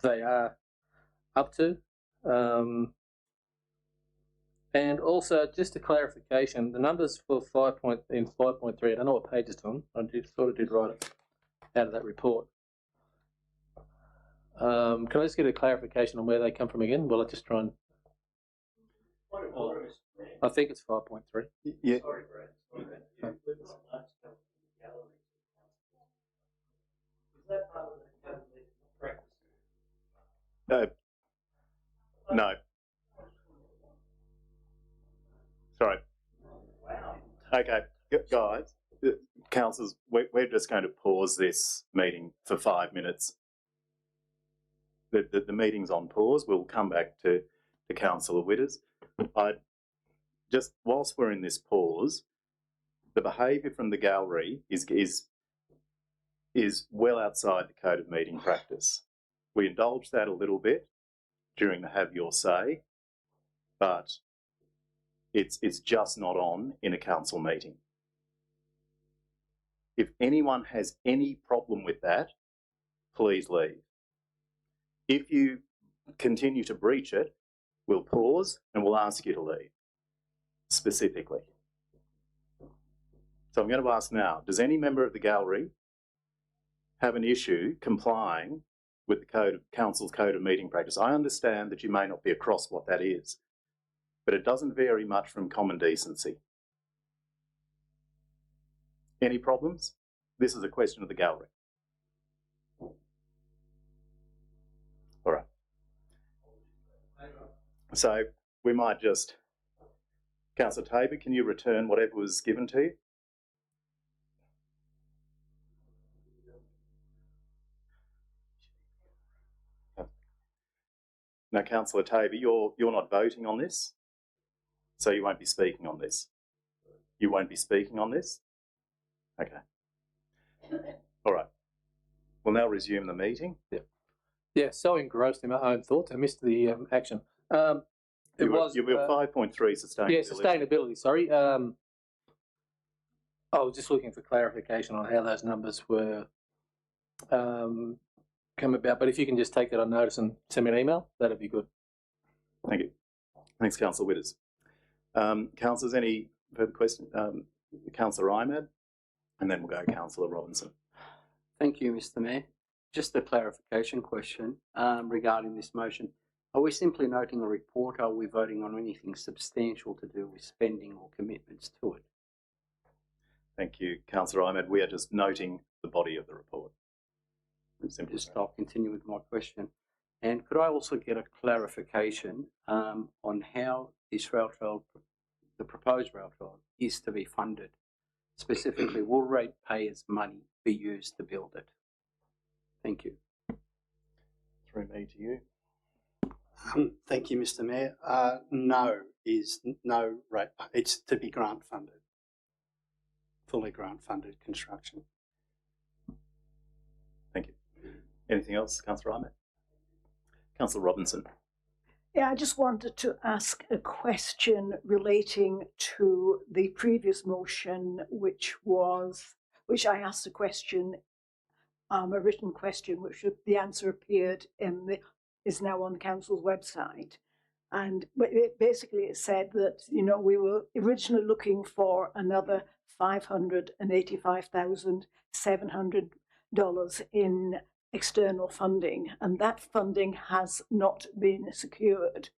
they are up to. And also, just a clarification, the numbers for 5.3, I don't know what page it's on. I thought I did write it out of that report. Can I just get a clarification on where they come from again? Well, I just try and. I think it's 5.3. Yeah. No. Sorry. Okay, guys, councillors, we're just going to pause this meeting for 5 minutes. The meeting's on pause. We'll come back to Councillor Witters. Just whilst we're in this pause, the behaviour from the gallery is well outside the code of meeting practice. We indulged that a little bit during the Have Your Say, but it's just not on in a council meeting. If anyone has any problem with that, please leave. If you continue to breach it, we'll pause and we'll ask you to leave, specifically. So I'm going to ask now, does any member of the gallery have an issue complying with the council's code of meeting practice? I understand that you may not be across what that is, but it doesn't vary much from common decency. Any problems? This is a question of the gallery. All right. So we might just, Councillor Tabor, can you return whatever was given to you? Now, Councillor Tabor, you're not voting on this, so you won't be speaking on this. You won't be speaking on this? Okay. All right. We'll now resume the meeting. Yeah, so engrossed in my own thoughts, I missed the action. You were 5.3 sustainability. Yeah, sustainability, sorry. I was just looking for clarification on how those numbers were come about, but if you can just take that on notice and send me an email, that'd be good. Thank you. Thanks, Councillor Witters. Councillors, any further questions? Councillor Imad, and then we'll go Councillor Robinson. Thank you, Mr. Mayor. Just a clarification question regarding this motion. Are we simply noting a report? Are we voting on anything substantial to do with spending or commitments to it? Thank you, Councillor Ahmed. We are just noting the body of the report. I'll continue with my question. And could I also get a clarification on how this rail trail, the proposed rail trail, is to be funded? Specifically, will ratepayers' money be used to build it? Thank you. Through me to you. Thank you, Mr. Mayor. No is no rate. It's to be grant funded, fully grant funded construction. Thank you. Anything else, Councillor Ahmed? Councillor Robinson. Yeah, I just wanted to ask a question relating to the previous motion, which I asked a question, a written question, which the answer appeared is now on council's website. And basically it said that, you know, we were originally looking for another $585,700 in external funding, and that funding has not been secured.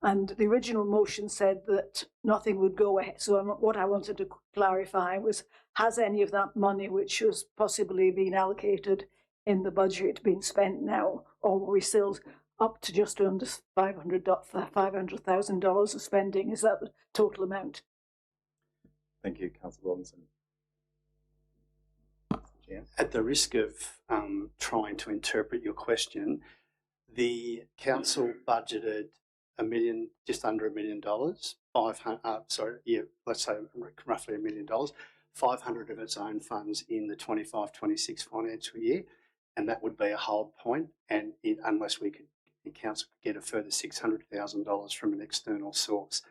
And the original motion said that nothing would go ahead. So what I wanted to clarify was, has any of that money, which has possibly been allocated in the budget, been spent now, or were we still up to just under $500,000 of spending? Is that the total amount? Thank you, Councillor Robinson. At the risk of trying to interpret your question, the council budgeted just under $1 million, let's say roughly $1 million, 500 of its own funds in the 25-26 financial year, and that would be a hold point. And unless the council could get a further $600,000 from an external source,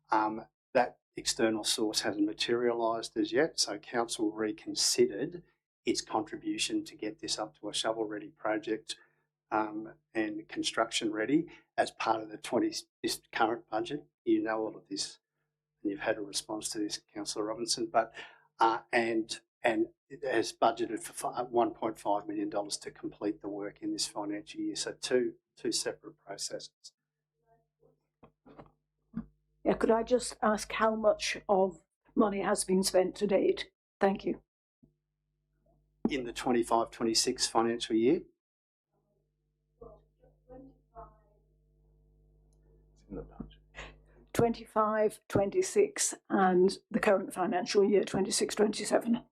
that external source hasn't materialised as yet. So council reconsidered its contribution to get this up to a shovel-ready project and construction ready as part of this current budget. You know all of this, and you've had a response to this, Councillor Robinson. But and it has budgeted for $1.5 million to complete the work in this financial year. So two separate processes. Yeah, could I just ask how much of money has been spent to date? Thank you. In the 25-26 financial year? In the budget. 25-26 and the current financial year 26-27.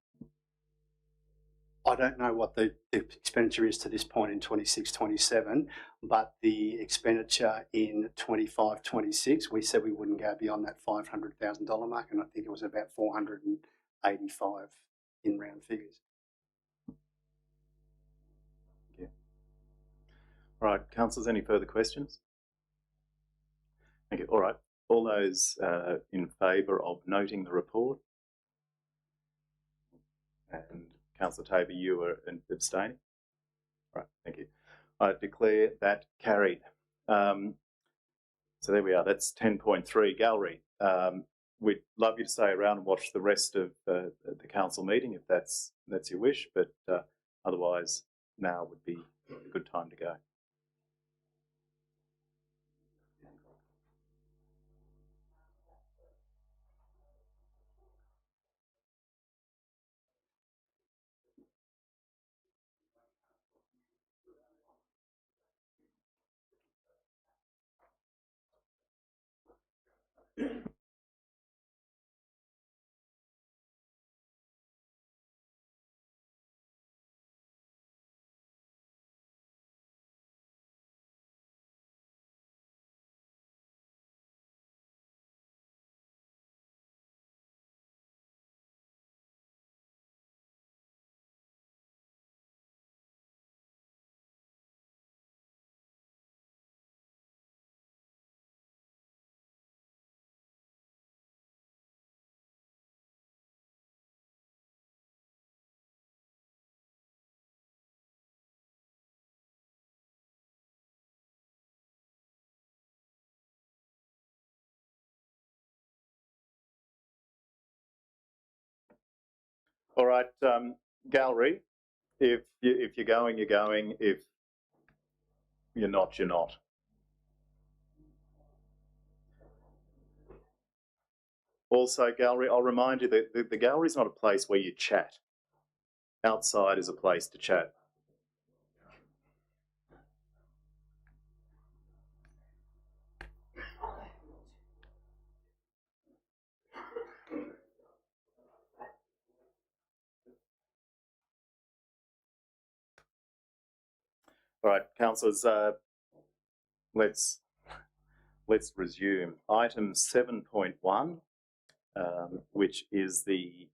I don't know what the expenditure is to this point in 26-27, but the expenditure in 25-26, we said we wouldn't go beyond that $500,000 mark, and I think it was about 485 in round figures. All right, councillors, any further questions? Thank you. All right, all those in favour of noting the report? And Councillor Tabor, you were abstaining? All right, thank you. I declare that carried. So there we are, that's 10.3. Gallery, we'd love you to stay around and watch the rest of the council meeting if that's your wish, but otherwise now would be a good time to go. All right, gallery, if you're going, you're going. If you're not, you're not. Also, gallery, I'll remind you that the gallery is not a place where you chat. Outside is a place to chat. All right, councillors, let's resume. Item 7.1, which is the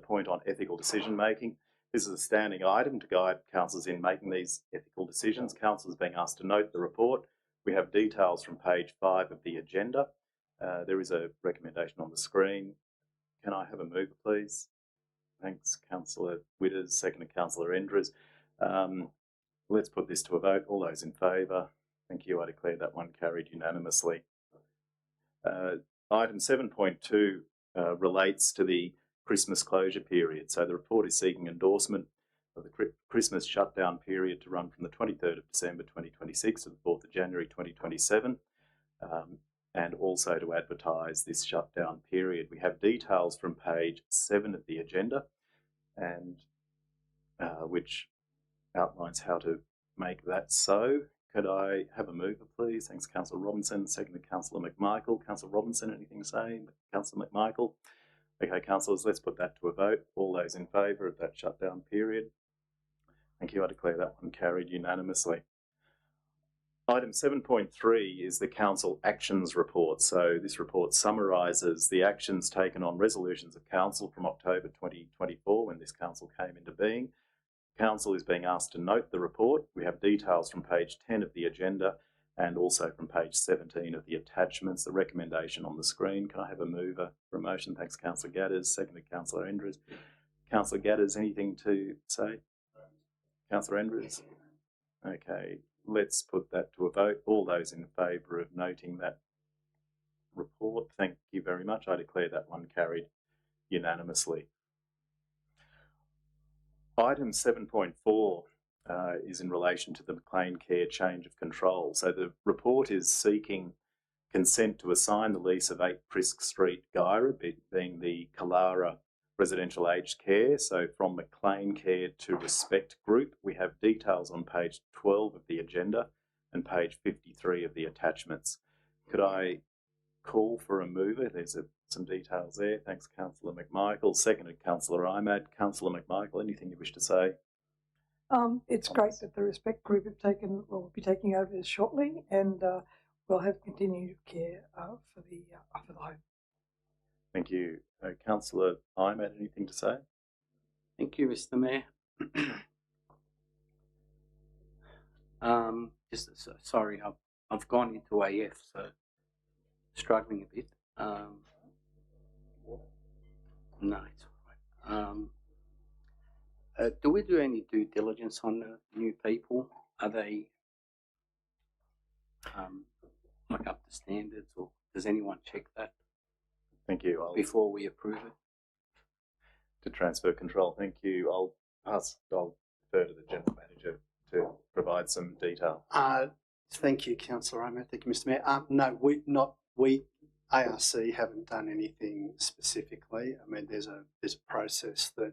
point on ethical decision making. This is a standing item to guide councillors in making these ethical decisions. Councillors being asked to note the report. We have details from page 5 of the agenda. There is a recommendation on the screen. Can I have a mover, please? Thanks, Councillor Witters, seconded Councillor Endres. Let's put this to a vote. All those in favour? Thank you. I declare that one carried unanimously. Item 7.2 relates to the Christmas closure period. So the report is seeking endorsement of the Christmas shutdown period to run from the 23rd of December 2026 to the 4th of January 2027, and also to advertise this shutdown period. We have details from page 7 of the agenda, and which outlines how to make that so. Could I have a mover, please? Thanks, Councillor Robinson. Seconded, Councillor McMichael. Councillor Robinson, anything to say? Councillor McMichael? Okay, councillors, let's put that to a vote. All those in favour of that shutdown period? Thank you. I declare that one carried unanimously. Item 7.3 is the Council Actions Report. So this report summarises the actions taken on resolutions of Council from October 2024 when this Council came into being. Council is being asked to note the report. We have details from page 10 of the agenda and also from page 17 of the attachments. The recommendation on the screen. Can I have a mover for a motion? Thanks, Councillor Gadders. Seconded, Councillor Endres. Councillor Gadders, anything to say? Councillor Endres? Okay, let's put that to a vote. All those in favour of noting that report, thank you very much. I declare that one carried unanimously. Item 7.4 is in relation to the McLean Care change of control. So the report is seeking consent to assign the lease of 8 Prisk Street, Guyra, being the Kalara residential aged care. So from McLean Care to Respect Group. We have details on page 12 of the agenda and page 53 of the attachments. Could I call for a mover? There's some details there. Thanks, Councillor McMichael. Seconded, Councillor Imad. Councillor McMichael, anything you wish to say? It's great that the Respect Group will be taking over this shortly, and we'll have continued care for the home. Thank you. Councillor Imad, anything to say? Thank you, Mr. Mayor. Sorry, I've gone into AF, so struggling a bit. No, it's all right. Do we do any due diligence on the new people? Are they like up to standards, or does anyone check that? Thank you. Before we approve it? To transfer control. Thank you. I'll defer to the General Manager to provide some detail. Thank you, Councillor Imad. Thank you, Mr. Mayor. No, we ARC haven't done anything specifically. I mean, there's a process that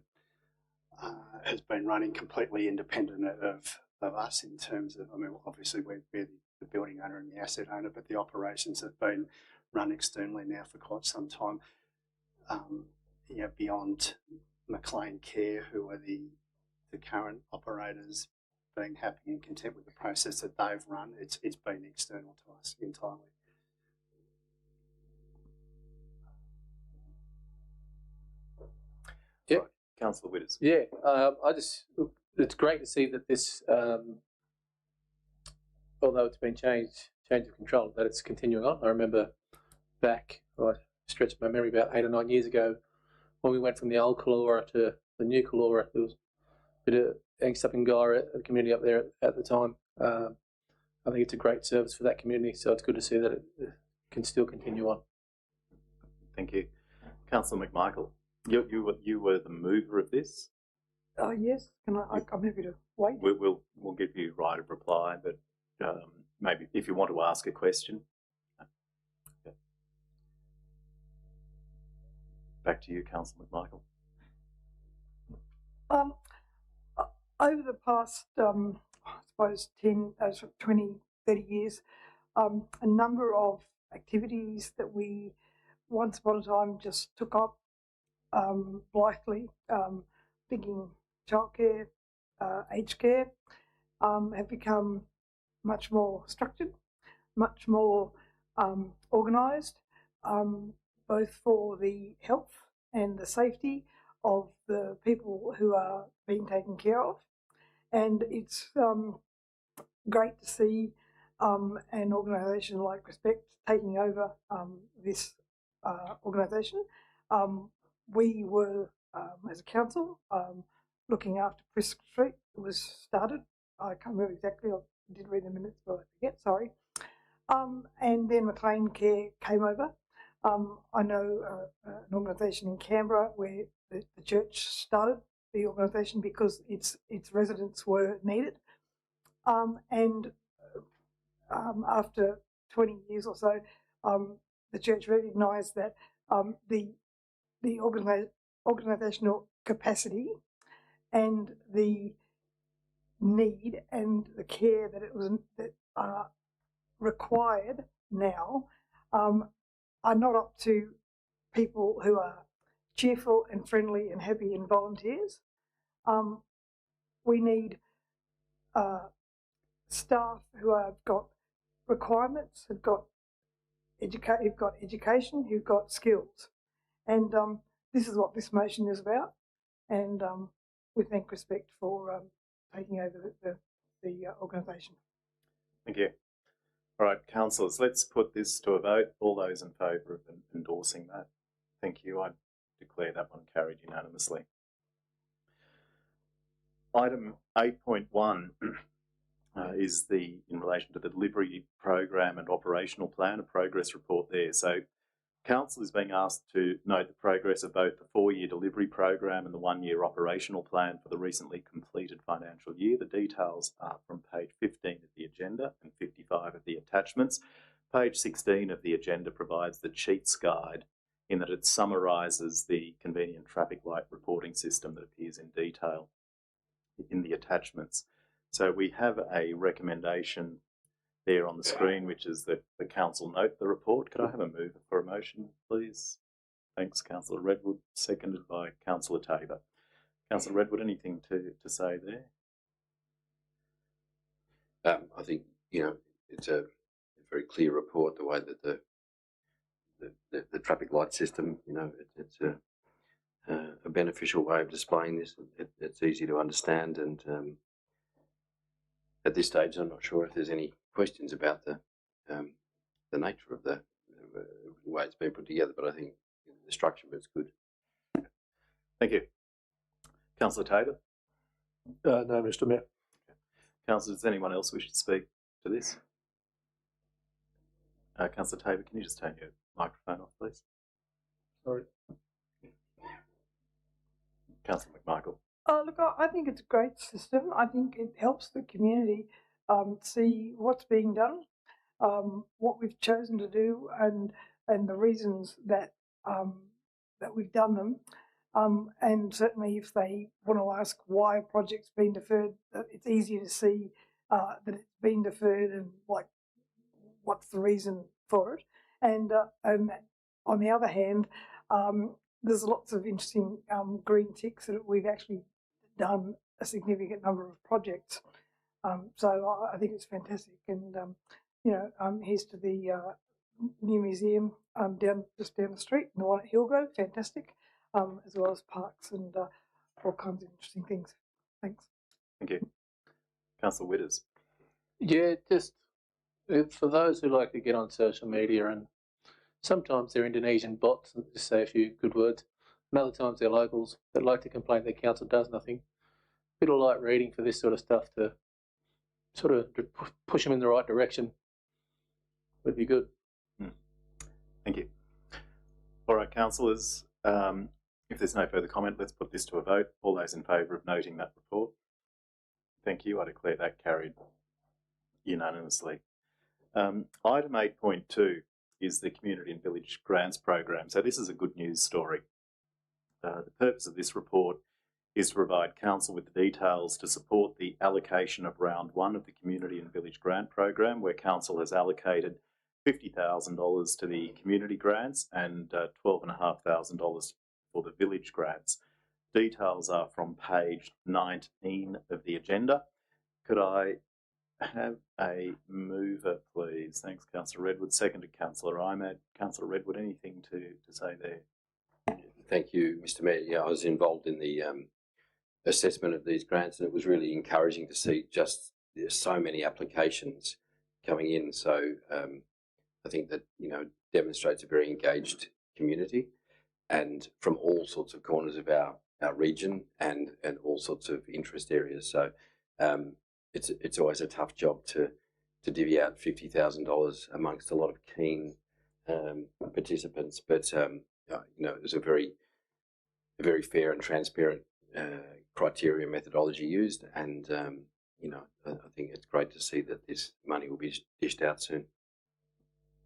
has been running completely independent of us in terms of, I mean, obviously we're the building owner and the asset owner, but the operations have been run externally now for quite some time. Beyond McLean Care, who are the current operators, being happy and content with the process that they've run, it's been external to us entirely. Yeah, Councillor Witters. Yeah, it's great to see that this, although it's been change of control, that it's continuing on. I remember back, I stretched my memory, about 8 or 9 years ago, when we went from the old Calora to the new Calora. There was a bit of angst up in Guyra, the community up there at the time. I think it's a great service for that community, so it's good to see that it can still continue on. Thank you. Councillor McMichael, you were the mover of this? Yes, I'm happy to wait. We'll give you right of reply, but maybe if you want to ask a question. Back to you, Councillor McMichael. Over the past, I suppose, 10, 20, 30 years, a number of activities that we once upon a time just took up blithely, thinking childcare, aged care, have become much more structured, much more organised, both for the health and the safety of the people who are being taken care of. And it's great to see an organisation like Respect taking over this organisation. We were, as a council, looking after Frisk Street. It was started. I can't remember exactly. I did read the minutes, but I forget. Sorry. And then McLean Care came over. I know an organisation in Canberra where the church started the organisation because its residents were needed. And after 20 years or so, the church recognised that the organisational capacity and the need and the care that it was required now are not up to people who are cheerful and friendly and happy and volunteers. We need staff who have got requirements, who've got education, who've got skills. And this is what this motion is about. And we thank Respect for taking over the organisation. Thank you. All right, councillors, let's put this to a vote. All those in favour of endorsing that? Thank you. I declare that one carried unanimously. Item 8.1 is in relation to the delivery program and operational plan, a progress report there. So council is being asked to note the progress of both the 4-year delivery program and the 1-year operational plan for the recently completed financial year. The details are from page 15 of the agenda and 55 of the attachments. Page 16 of the agenda provides the cheats guide in that it summarises the convenient traffic light reporting system that appears in detail in the attachments. So we have a recommendation there on the screen, which is that the council note the report. Could I have a move for a motion, please? Thanks, Councillor Redwood, seconded by Councillor Tabor. Councillor Redwood, anything to say there? I think, it's a very clear report, the way that the traffic light system, it's a beneficial way of displaying this. It's easy to understand, and at this stage, I'm not sure if there's any questions about the nature of the way it's been put together, but I think the structure of it's good. Thank you. Councillor Tabor? No, Mr. Mayor. Councillor, does anyone else wish to speak to this? Councillor Tabor, can you just turn your microphone off, please? Sorry. Councillor McMichael. Look, I think it's a great system. I think it helps the community see what's being done, what we've chosen to do, and the reasons that that we've done them. And certainly, if they want to ask why a project's been deferred, it's easier to see that it's been deferred and what's the reason for it. And on the other hand, there's lots of interesting green ticks that we've actually done a significant number of projects. So I think it's fantastic. And, here's to the new museum just down the street, and the one at Hillgrove, fantastic, as well as parks and all kinds of interesting things. Thanks. Thank you. Councillor Witters. Yeah, just for those who like to get on social media, and sometimes they're Indonesian bots and just say a few good words, and other times they're locals that like to complain the council does nothing. Bit of light reading for this sort of stuff to sort of push them in the right direction would be good. Thank you. All right, councillors, if there's no further comment, let's put this to a vote. All those in favour of noting that report? Thank you. I declare that carried unanimously. Item 8.2 is the Community and Village Grants Program. So this is a good news story. the purpose of this report is to provide Council with the details to support the allocation of round 1 of the Community and Village Grant Program, where Council has allocated $50,000 to the community grants and $12,500 for the village grants. Details are from page 19 of the agenda. Could I have a mover, please? Thanks, Councillor Redwood. Seconded, Councillor Imad. Councillor Redwood, anything to say there? Thank you, Mr. Mayor. Yeah, I was involved in the assessment of these grants, and it was really encouraging to see just there's so many applications coming in. So I think that demonstrates a very engaged community, and from all sorts of corners of our region and all sorts of interest areas. So it's always a tough job to divvy out $50,000 amongst a lot of keen participants, but it was a very fair and transparent criteria methodology used, and I think it's great to see that this money will be dished out soon.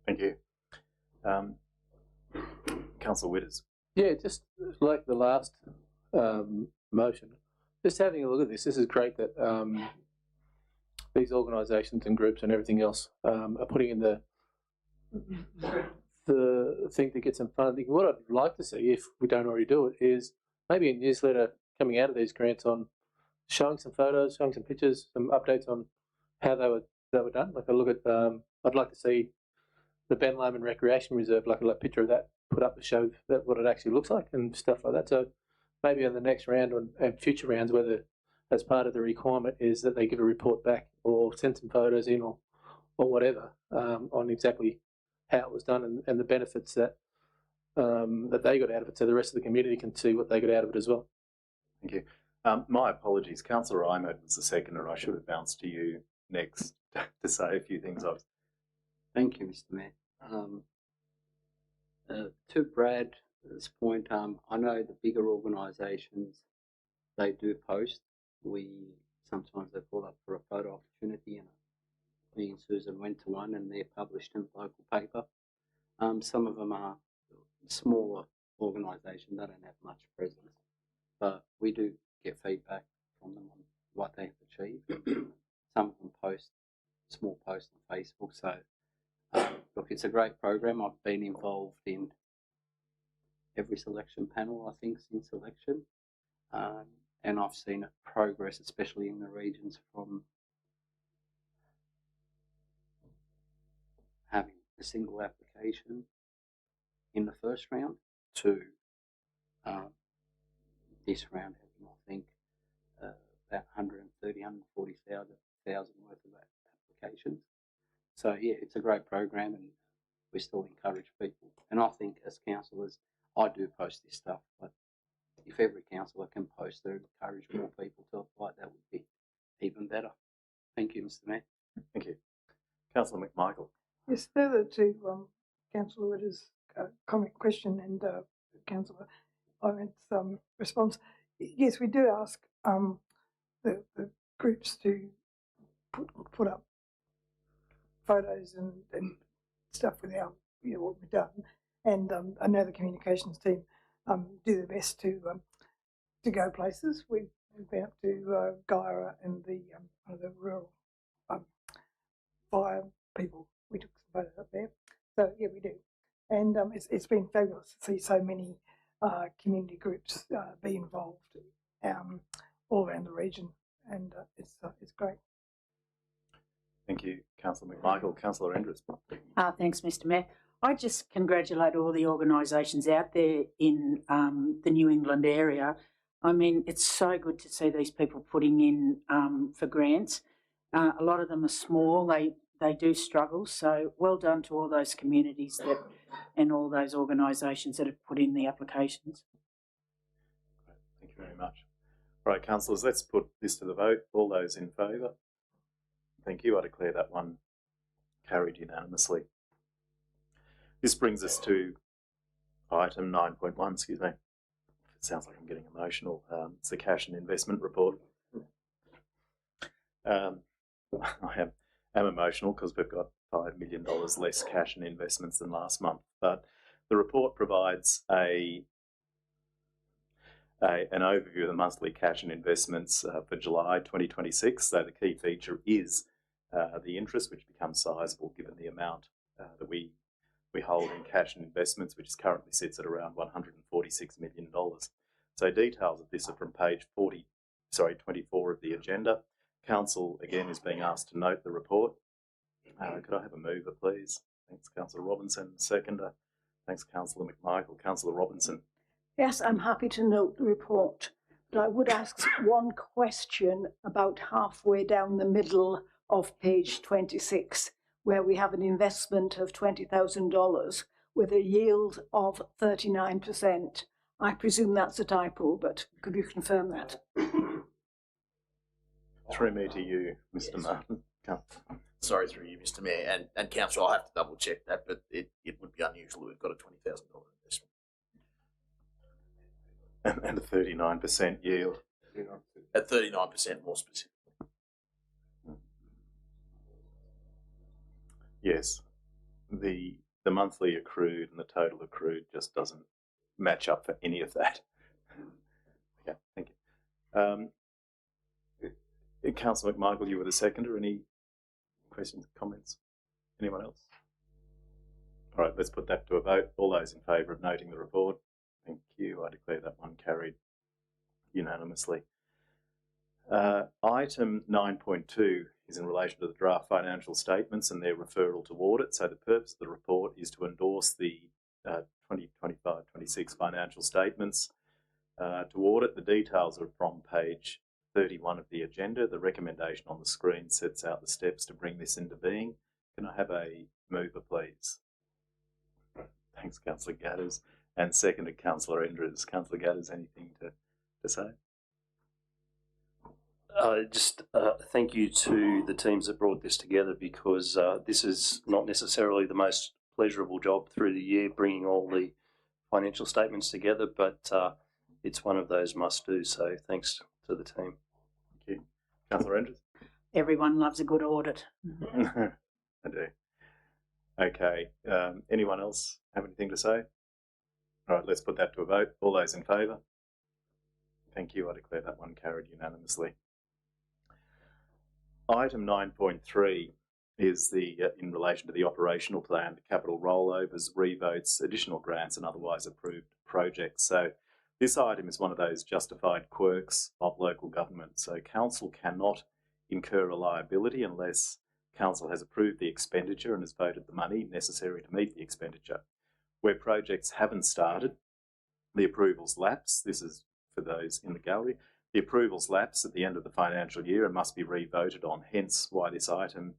Thank you. Councillor Witters. Yeah, just like the last motion, just having a look at this. This is great that these organisations and groups and everything else are putting in the thing to get some funding. What I'd like to see, if we don't already do it, is maybe a newsletter coming out of these grants on showing some photos, showing some pictures, some updates on how they were done. Like I look at, I'd like to see the Ben Lomond Recreation Reserve, like a picture of that put up to show that what it actually looks like and stuff like that. So maybe on the next round and future rounds, whether as part of the requirement is that they give a report back or send some photos in or whatever on exactly how it was done and the benefits that that they got out of it, so the rest of the community can see what they got out of it as well. Thank you. My apologies, Councillor Imad was the seconder. I should have bounced to you next to say a few things. Thank you, Mr. Mayor. To Brad's point, I know the bigger organisations, they do post. Sometimes they call up for a photo opportunity, and me and Susan went to one, and they're published in the local paper. Some of them are smaller organisations, they don't have much presence, but we do get feedback from them on what they've achieved. Some of them post small posts on Facebook, so look, it's a great program. I've been involved in every selection panel, I think, since election, and I've seen it progress, especially in the regions, from having a single application in the first round to this round having, I think, about 130,000, 140,000 worth of applications. So yeah, it's a great program, and we still encourage people. And I think as councillors, I do post this stuff, but if every councillor can post it and encourage more people to apply, that would be even better. Thank you, Mr. Mayor. Thank you. Councillor McMichael. Yes, further to Councillor Witters' comment, question, and Councillor Imad's response. Yes, we do ask the groups to put up photos and stuff with our, what we've done, and I know the communications team do their best to go places. We've been up to Guyra and the one of the rural fire people. We took some photos up there, so yeah, we do, and it's been fabulous to see so many community groups be involved all around the region, and it's great. Thank you, Councillor McMichael. Councillor Andrews. Thanks, Mr. Mayor. I just congratulate all the organisations out there in the New England area. I mean, it's so good to see these people putting in for grants. A lot of them are small. They do struggle. So well done to all those communities and all those organisations that have put in the applications. Thank you very much. All right, councillors, let's put this to the vote. All those in favour? Thank you. I declare that one carried unanimously. This brings us to item 9.1, excuse me. It sounds like I'm getting emotional. It's the cash and investment report. I am emotional because we've got $5 million less cash and investments than last month. But the report provides a an overview of the monthly cash and investments for July 2026. So the key feature is the interest, which becomes sizable given the amount that we hold in cash and investments, which currently sits at around $146 million. So details of this are from page 24 of the agenda. Council, again, is being asked to note the report. Could I have a mover, please? Thanks, Councillor Robinson. Seconder. Thanks, Councillor McMichael. Councillor Robinson. Yes, I'm happy to note the report, but I would ask one question about halfway down the middle of page 26, where we have an investment of $20,000 with a yield of 39%. I presume that's a typo, but could you confirm that? Through me to you, Mr. Martin. Sorry, through you, Mr. Mayor, and Council. I'll have to double check that, but it would be unusual. We've got a $20,000 investment. And a 39% yield. At 39% more specifically. Yes. The monthly accrued and the total accrued just doesn't match up for any of that. Okay, thank you. Councillor McMichael, you were the seconder. Any questions, comments? Anyone else? All right, let's put that to a vote. All those in favour of noting the report? Thank you. I declare that one carried unanimously. Item 9.2 is in relation to the draft financial statements and their referral to audit. So the purpose of the report is to endorse the 2025-26 financial statements. To audit, the details are from page 31 of the agenda. The recommendation on the screen sets out the steps to bring this into being. Can I have a mover, please? Thanks, Councillor Gadders. And seconded, Councillor Enders. Councillor Gadders, anything to say? Just thank you to the teams that brought this together, because this is not necessarily the most pleasurable job through the year, bringing all the financial statements together, but it's one of those must-do, so thanks to the team. Thank you. Councillor Enders? Everyone loves a good audit. I do. Okay. Anyone else have anything to say? All right, let's put that to a vote. All those in favour? Thank you. I declare that one carried unanimously. Item 9.3 is in relation to the operational plan, capital rollovers, revotes, additional grants and otherwise approved projects. So this item is one of those justified quirks of local government. So council cannot incur a liability unless council has approved the expenditure and has voted the money necessary to meet the expenditure. Where projects haven't started, the approvals lapse. This is for those in the gallery. The approvals lapse at the end of the financial year and must be re-voted on, hence why this item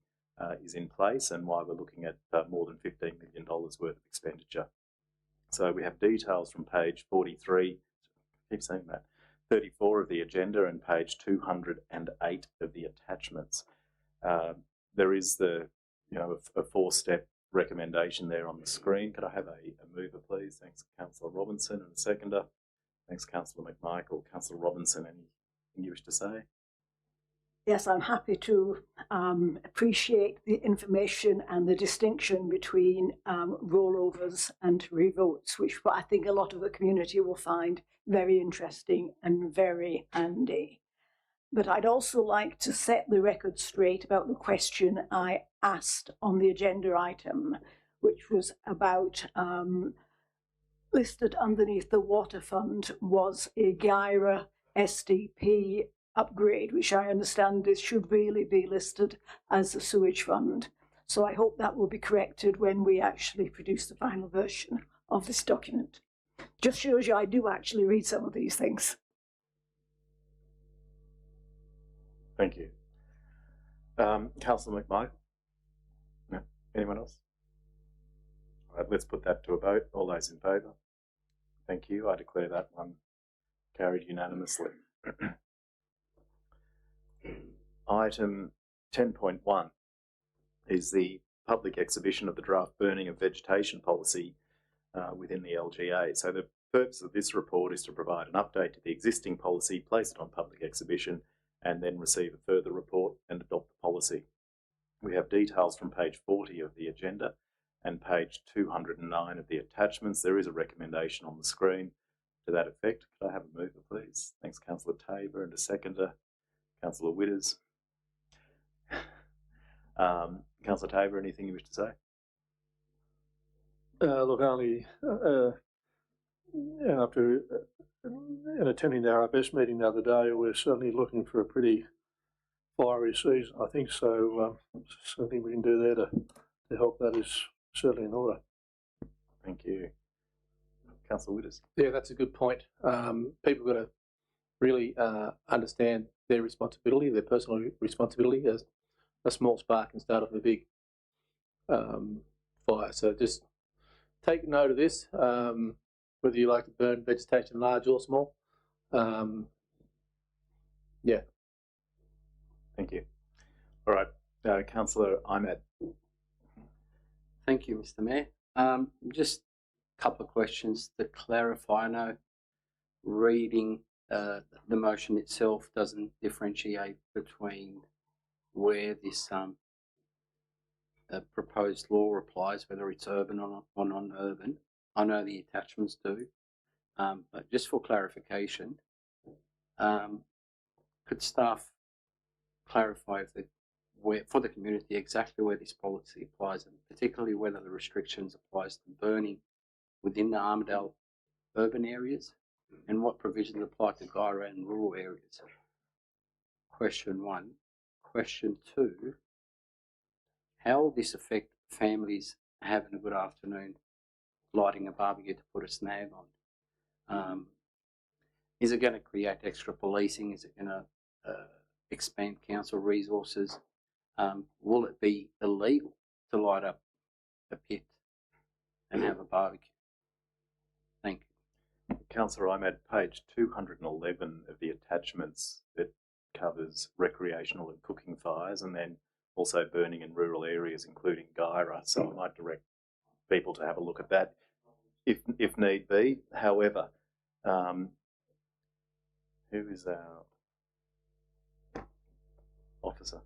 is in place and why we're looking at more than $15 million worth of expenditure. So we have details from page 43, keep saying that, 34 of the agenda and page 208 of the attachments. There is a four-step recommendation there on the screen. Could I have a mover, please? Thanks, Councillor Robinson, and a seconder. Thanks, Councillor McMichael. Councillor Robinson, anything you wish to say? Yes, I'm happy to appreciate the information and the distinction between rollovers and revotes, which I think a lot of the community will find very interesting and very handy. But I'd also like to set the record straight about the question I asked on the agenda item, which was about listed underneath the water fund was a GIRA SDP upgrade, which I understand should really be listed as a sewage fund. So I hope that will be corrected when we actually produce the final version of this document. Just shows you I do actually read some of these things. Thank you. Councillor McMichael? No? Anyone else? All right, let's put that to a vote. All those in favour? Thank you. I declare that one carried unanimously. Item 10.1 is the public exhibition of the draft burning of vegetation policy within the LGA. So the purpose of this report is to provide an update to the existing policy, place it on public exhibition, and then receive a further report and adopt the policy. We have details from page 40 of the agenda and page 209 of the attachments. There is a recommendation on the screen to that effect. Could I have a mover, please? Thanks, Councillor Tabor, and a seconder, Councillor Witters. Councillor Tabor, anything you wish to say? Look, only after attending the RFS meeting the other day, we're certainly looking for a pretty fiery season, I think. So something we can do there to help that is certainly in order. Thank you. Councillor Witters. Yeah, that's a good point. People got to really understand their responsibility, their personal responsibility. A small spark can start off a big fire. So just take note of this, whether you like to burn vegetation large or small. Yeah. Thank you. All right, Councillor Ahmed. Thank you, Mr. Mayor. Just a couple of questions to clarify. I know reading the motion itself doesn't differentiate between where this proposed law applies, whether it's urban or non-urban. I know the attachments do, but just for clarification, could staff clarify for the community exactly where this policy applies, and particularly whether the restrictions applies to burning within the Armidale urban areas, and what provisions apply to Guyra and rural areas? Question one. Question two, how will this affect families having a good afternoon, lighting a barbecue to put a snag on? Is it going to create extra policing? Is it going to expand council resources? Will it be illegal to light up a pit and have a barbecue? Thank you. Councillor Ahmed, page 211 of the attachments, that covers recreational and cooking fires, and then also burning in rural areas, including Guyra. So I might direct people to have a look at that if need be. However, who is our officer?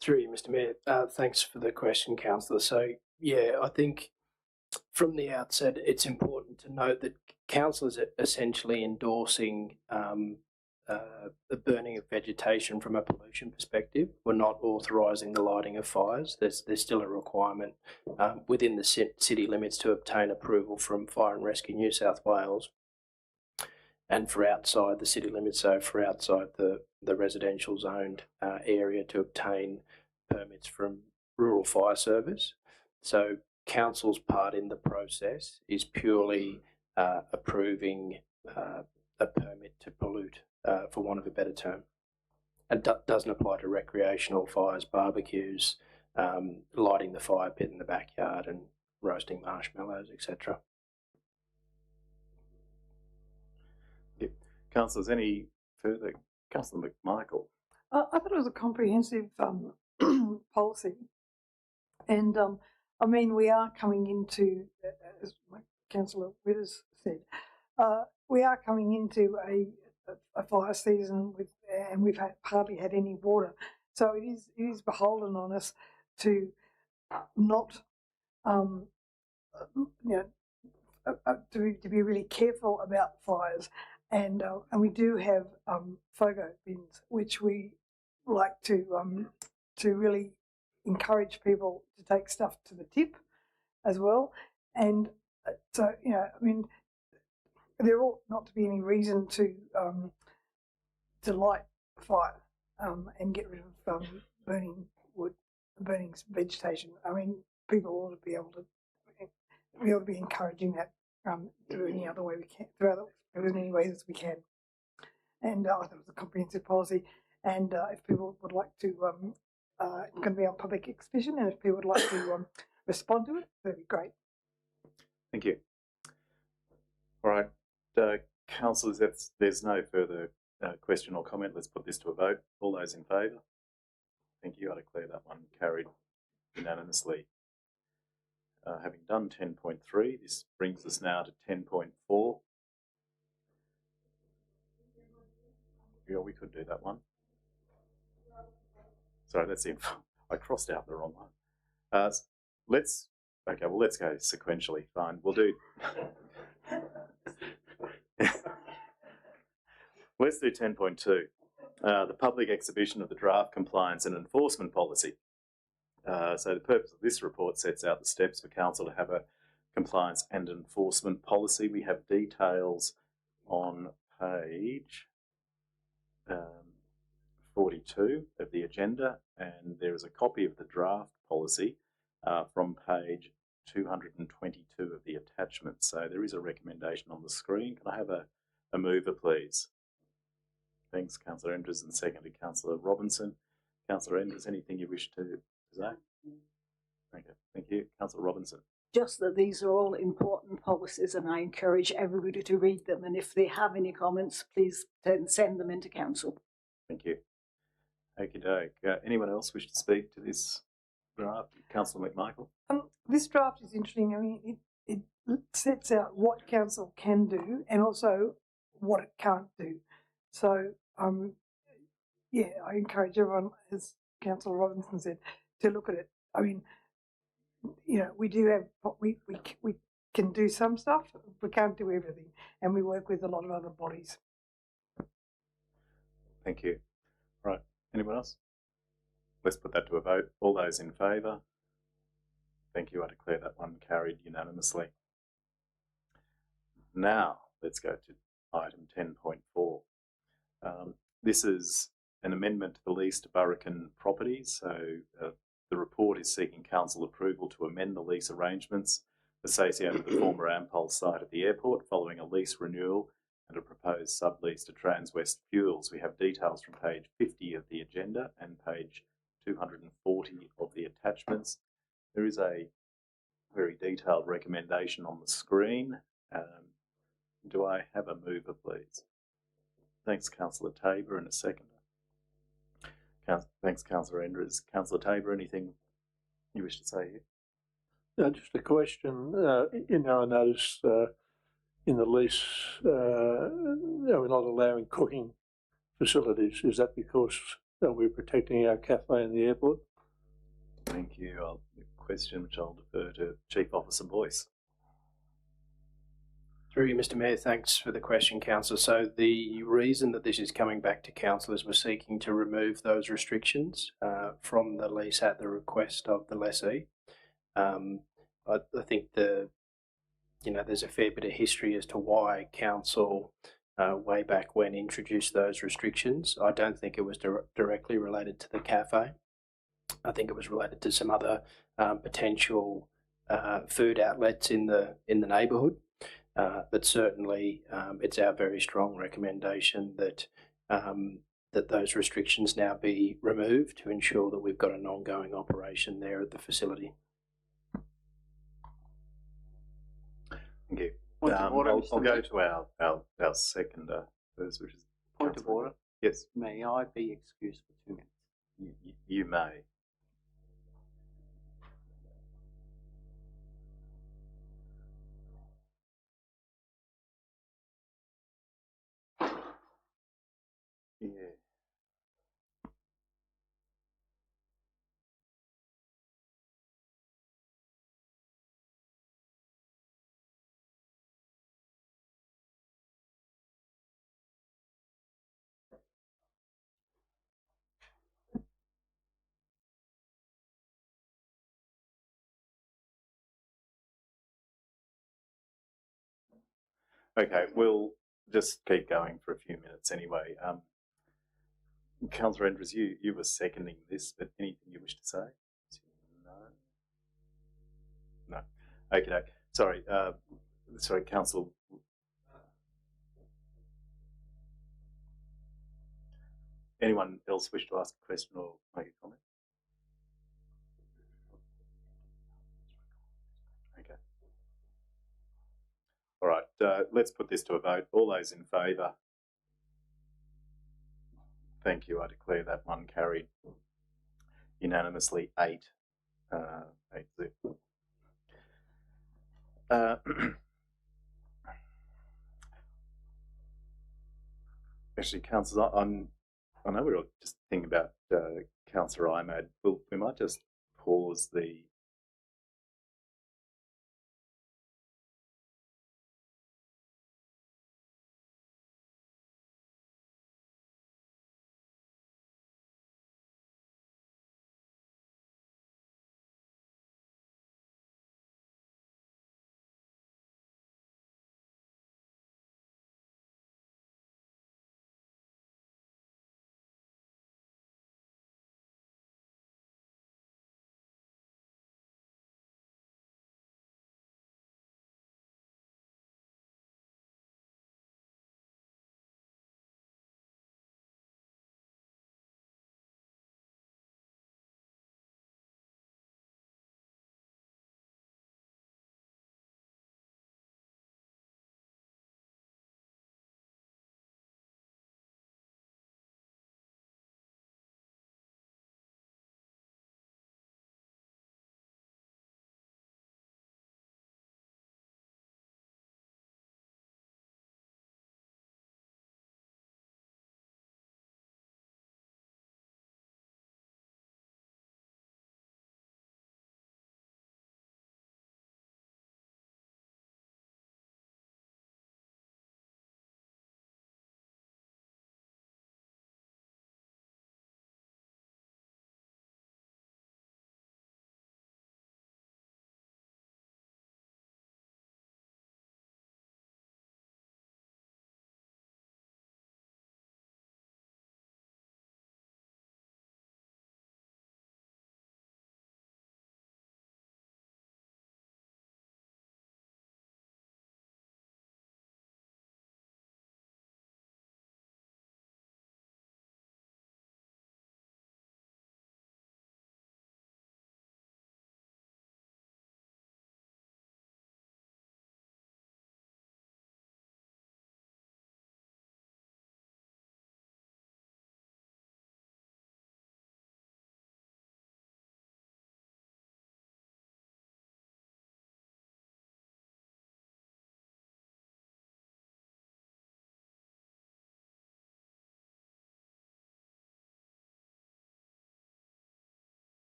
Through you, Mr. Mayor. Thanks for the question, Councillor. So, yeah, I think from the outset, it's important to note that Council is essentially endorsing the burning of vegetation from a pollution perspective. We're not authorising the lighting of fires. There's still a requirement within the city limits to obtain approval from Fire and Rescue New South Wales, and for outside the city limits, so for outside the residential zoned area, to obtain permits from Rural Fire Service. So Council's part in the process is purely approving a permit to pollute, for want of a better term. It doesn't apply to recreational fires, barbecues, lighting the fire pit in the backyard and roasting marshmallows, etc. Councillors, any further? Councillor McMichael. I thought it was a comprehensive policy, and I mean, we are coming into, as Councillor Witters said, we are coming into a fire season and we've hardly had any water, so it is beholden on us to not, to be really careful about fires. And we do have FOGO bins, which we like to really encourage people to take stuff to the tip as well. And so, I mean, there ought not to be any reason to light fire and get rid of burning wood, burning vegetation. I mean, people ought to be able to, we ought to be encouraging that through any other way we can, through as many ways as we can. And I thought it was a comprehensive policy. And if people would like to, it's going to be on public exhibition, and if people would like to respond to it, that'd be great. Thank you. All right, councillors, there's no further question or comment. Let's put this to a vote. All those in favour? Thank you. I declare that one carried unanimously. Having done 10.3, this brings us now to 10.4. Yeah, we could do that one. Sorry, that's the I crossed out the wrong one. Let's Okay, well, let's go sequentially. Fine. We'll do. Let's do 10.2. The public exhibition of the draft compliance and enforcement policy. So the purpose of this report sets out the steps for council to have a compliance and enforcement policy. We have details on page 42 of the agenda, and there is a copy of the draft policy from page 222 of the attachment. So there is a recommendation on the screen. Can I have a mover, please? Thanks, Councillor Enders, and seconded Councillor Robinson. Councillor Enders, anything you wish to say? Okay, thank you. Councillor Robinson. Just that these are all important policies and I encourage everybody to read them, and if they have any comments, please then send them into council. Thank you. Okie doke. Anyone else wish to speak to this draft? Councillor McMichael. This draft is interesting. I mean, it sets out what council can do and also what it can't do. So, yeah, I encourage everyone, as Councillor Robinson said, to look at it. I mean, you know, we do have, we can do some stuff, we can't do everything, and we work with a lot of other bodies. Thank you. Right, anyone else? Let's put that to a vote. All those in favour? Thank you. I declare that one carried unanimously. Now, let's go to item 10.4. This is an amendment to the lease to Burrakin Properties. So the report is seeking council approval to amend the lease arrangements associated with the former Ampol site at the airport following a lease renewal and a proposed sublease to Transwest Fuels. We have details from page 50 of the agenda and page 240 of the attachments. There is a very detailed recommendation on the screen. Do I have a mover, please? Thanks, Councillor Tabor, and a seconder. Thanks, Councillor Enders. Councillor Tabor, anything you wish to say here? Just a question. I noticed in the lease we're not allowing cooking facilities. Is that because we're protecting our cafe in the airport? Thank you. A question which I'll defer to Chief Officer Boyce. Through you, Mr. Mayor, thanks for the question, Councillor. So the reason that this is coming back to Council is we're seeking to remove those restrictions from the lease at the request of the lessee. I think there's a fair bit of history as to why Council way back when introduced those restrictions. I don't think it was directly related to the cafe. I think it was related to some other potential food outlets in the neighbourhood. But certainly, it's our very strong recommendation that that those restrictions now be removed to ensure that we've got an ongoing operation there at the facility. Thank you. Point of order, I'll go to our seconder first, which is point of order. Yes. May I be excused for 2 minutes? You may. Yeah. Okay, we'll just keep going for a few minutes anyway. Councillor Enders, you were seconding this, but anything you wish to say? No. Okay. Sorry. Sorry, Council. Anyone else wish to ask a question or make a comment? Okay. All right. Let's put this to a vote. All those in favour? Thank you. I declare that one carried unanimously 8-0. Actually, Councillor, I know we were just thinking about Councillor Imad. We might just pause the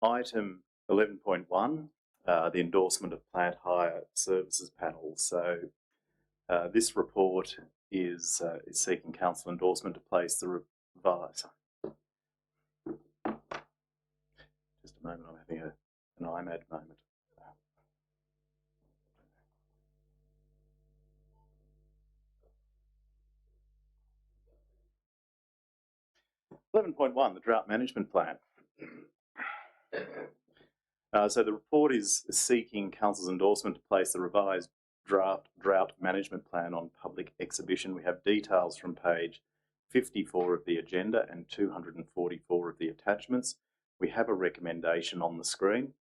Item 11.1, the endorsement of plant hire services panel. So this report is seeking council endorsement to place the revised. Just a moment, I'm having an IMAD moment. 11.1, the drought management plan. So the report is seeking council's endorsement to place the revised drought management plan on public exhibition. We have details from page 54 of the agenda and 244 of the attachments. We have a recommendation on the screen.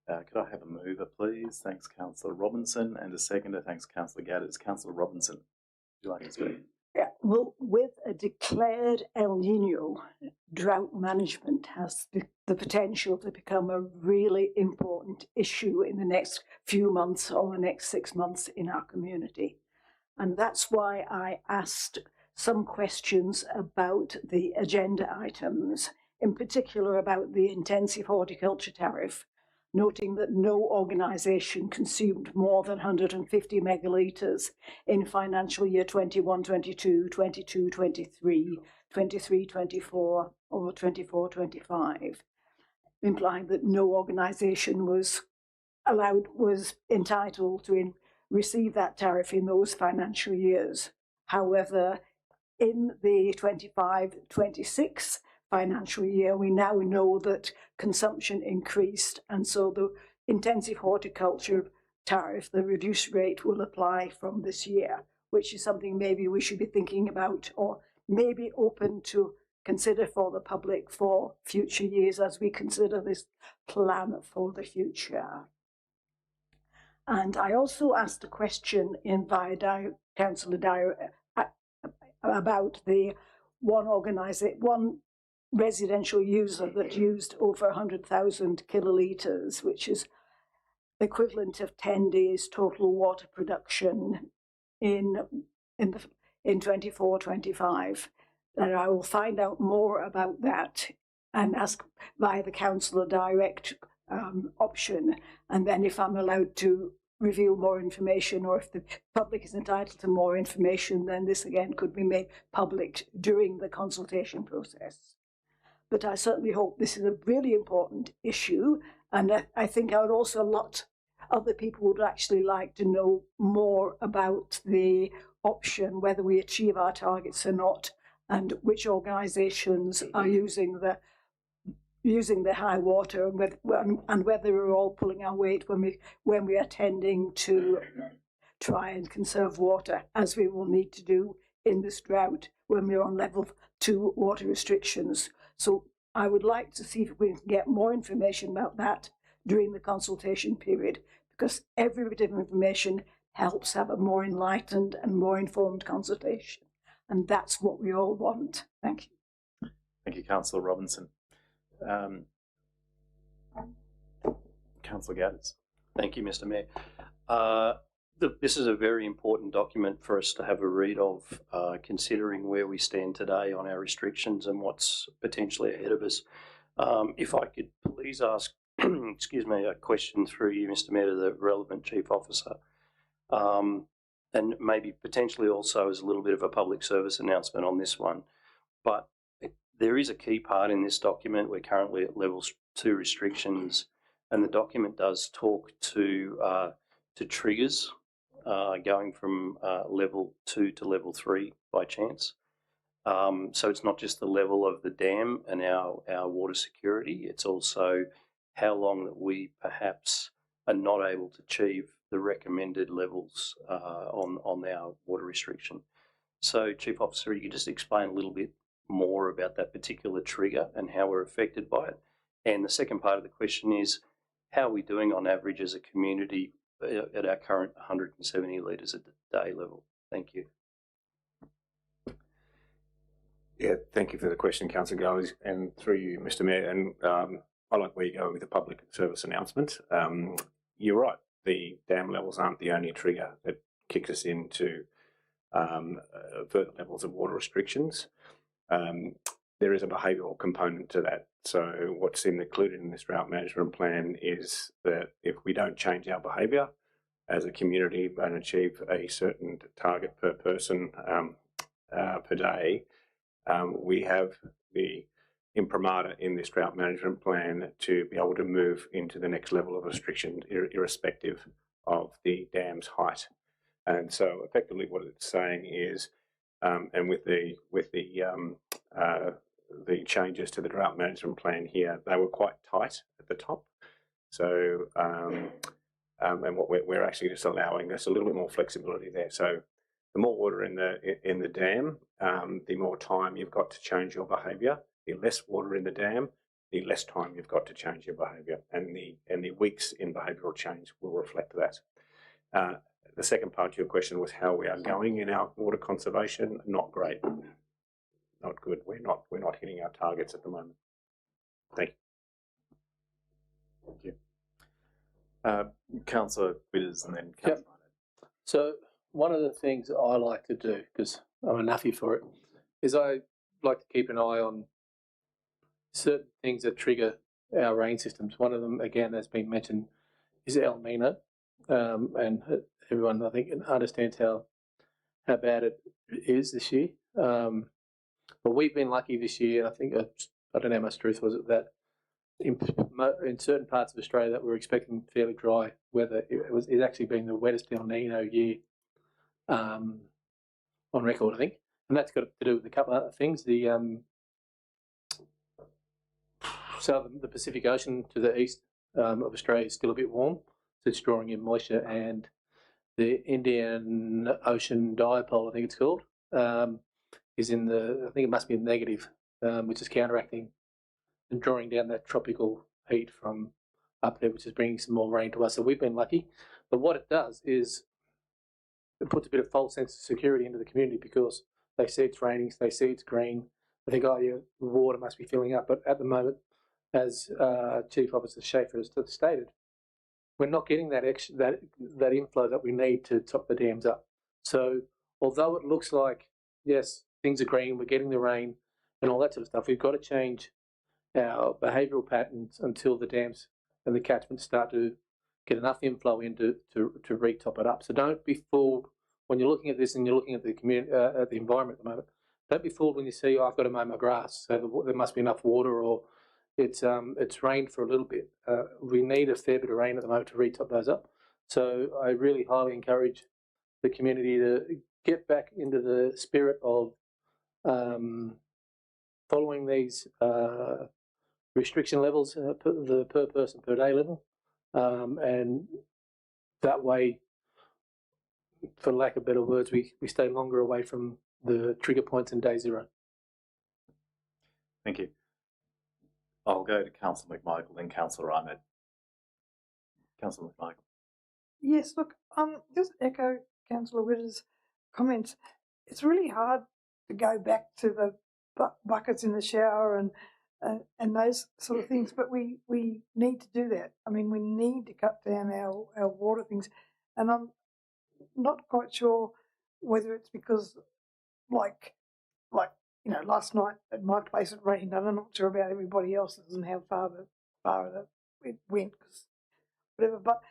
Could I have a mover, please? Thanks, Councillor Robinson, and a seconder. Thanks, Councillor Gadders. Councillor Robinson, would you like to speak? Yeah, well, with a declared El Nino, drought management has the potential to become a really important issue in the next few months or the next 6 months in our community. And that's why I asked some questions about the agenda items, in particular about the intensive horticulture tariff, noting that no organisation consumed more than 150 megalitres in financial year 21-22, 22-23, 23-24 or 24-25, implying that no organisation was entitled to receive that tariff in those financial years. However, in the 25-26 financial year, we now know that consumption increased, and so the intensive horticulture tariff, the reduced rate, will apply from this year, which is something maybe we should be thinking about or maybe open to consider for the public for future years as we consider this plan for the future. And I also asked a question via Councillor Dyer about the one residential user that used over 100,000 kilolitres, which is the equivalent of 10 days total water production in 24-25. And I will find out more about that and ask via the councillor direct option. And then if I'm allowed to reveal more information, or if the public is entitled to more information, then this again could be made public during the consultation process. But I certainly hope this is a really important issue, and I think a lot other people would actually like to know more about the option, whether we achieve our targets or not, and which organisations are using the high water, and whether we're all pulling our weight when we are tending to try and conserve water, as we will need to do in this drought when we're on level 2 water restrictions. So I would like to see if we can get more information about that during the consultation period, because every bit of information helps have a more enlightened and more informed consultation. And that's what we all want. Thank you. Thank you, Councillor Robinson. Councillor Gadders. Thank you, Mr. Mayor. This is a very important document for us to have a read of, considering where we stand today on our restrictions and what's potentially ahead of us. If I could please ask, excuse me, a question through you, Mr. Mayor, to the relevant Chief Officer, and maybe potentially also as a little bit of a public service announcement on this one. But there is a key part in this document. We're currently at level 2 restrictions, and the document does talk to triggers going from level 2 to level 3 by chance. So it's not just the level of the dam and our water security, it's also how long that we perhaps are not able to achieve the recommended levels on our water restriction. So, Chief Officer, you could just explain a little bit more about that particular trigger and how we're affected by it. And the second part of the question is, how are we doing on average as a community at our current 170 litres a day level? Thank you. Yeah, thank you for the question, Councillor Gullis, and through you, Mr. Mayor. And I like where you go with the public service announcement. You're right, the dam levels aren't the only trigger that kicks us into further levels of water restrictions. there is a behavioural component to that. So what's included in this drought management plan is that if we don't change our behaviour as a community and achieve a certain target per person per day, we have the imprimatur in this drought management plan to be able to move into the next level of restriction irrespective of the dam's height. And so effectively what it's saying is, and with the changes to the drought management plan here, they were quite tight at the top. So, and what we're actually just allowing us a little bit more flexibility there. So the more water in the dam, the more time you've got to change your behaviour. The less water in the dam, the less time you've got to change your behaviour, and the weeks in behavioural change will reflect that. The second part to your question was how we are going in our water conservation. Not great, not good. We're not hitting our targets at the moment. Thank you. Thank you. Councillor Witters and then Councillor. Yep. So one of the things I like to do, because I'm a nuffy for it, is I like to keep an eye on certain things that trigger our rain systems. One of them, again, has been mentioned, is El Nino, and everyone, I think, understands how bad it is this year. But we've been lucky this year. I think I don't know how much truth was it that in certain parts of Australia that we're expecting fairly dry weather. It's actually been the wettest El Nino year on record, I think, and that's got to do with a couple of other things. So the Pacific Ocean to the east of Australia is still a bit warm, so it's drawing in moisture, and the Indian Ocean dipole, I think it's called, is in I think it must be a negative, which is counteracting and drawing down that tropical heat from up there, which is bringing some more rain to us. So we've been lucky. But what it does is it puts a bit of false sense of security into the community, because they see it's raining, they see it's green, they think, oh yeah, the water must be filling up. But at the moment, as Chief Officer Schaefer has stated, we're not getting that inflow that we need to top the dams up. So although it looks like, yes, things are green, we're getting the rain and all that sort of stuff, we've got to change our behavioural patterns until the dams and the catchments start to get enough inflow in to re-top it up. So don't be fooled when you're looking at this and you're looking at the community, at the environment at the moment. Don't be fooled when you see, oh, I've got to mow my grass, so there must be enough water, or it's rained for a little bit. We need a fair bit of rain at the moment to re-top those up. So I really highly encourage the community to get back into the spirit of following these restriction levels, the per person per day level, and that way, for lack of better words, we stay longer away from the trigger points in day zero. Thank you. I'll go to Councillor McMichael, then Councillor Ahmed. Councillor McMichael. Yes, look, just echo Councillor Ritter's comments. It's really hard to go back to the buckets in the shower and those sort of things, but we need to do that. I mean, we need to cut down our water things, and I'm not quite sure whether it's because, like last night at my place it rained, and I'm not sure about everybody else's and how far it went, because whatever. But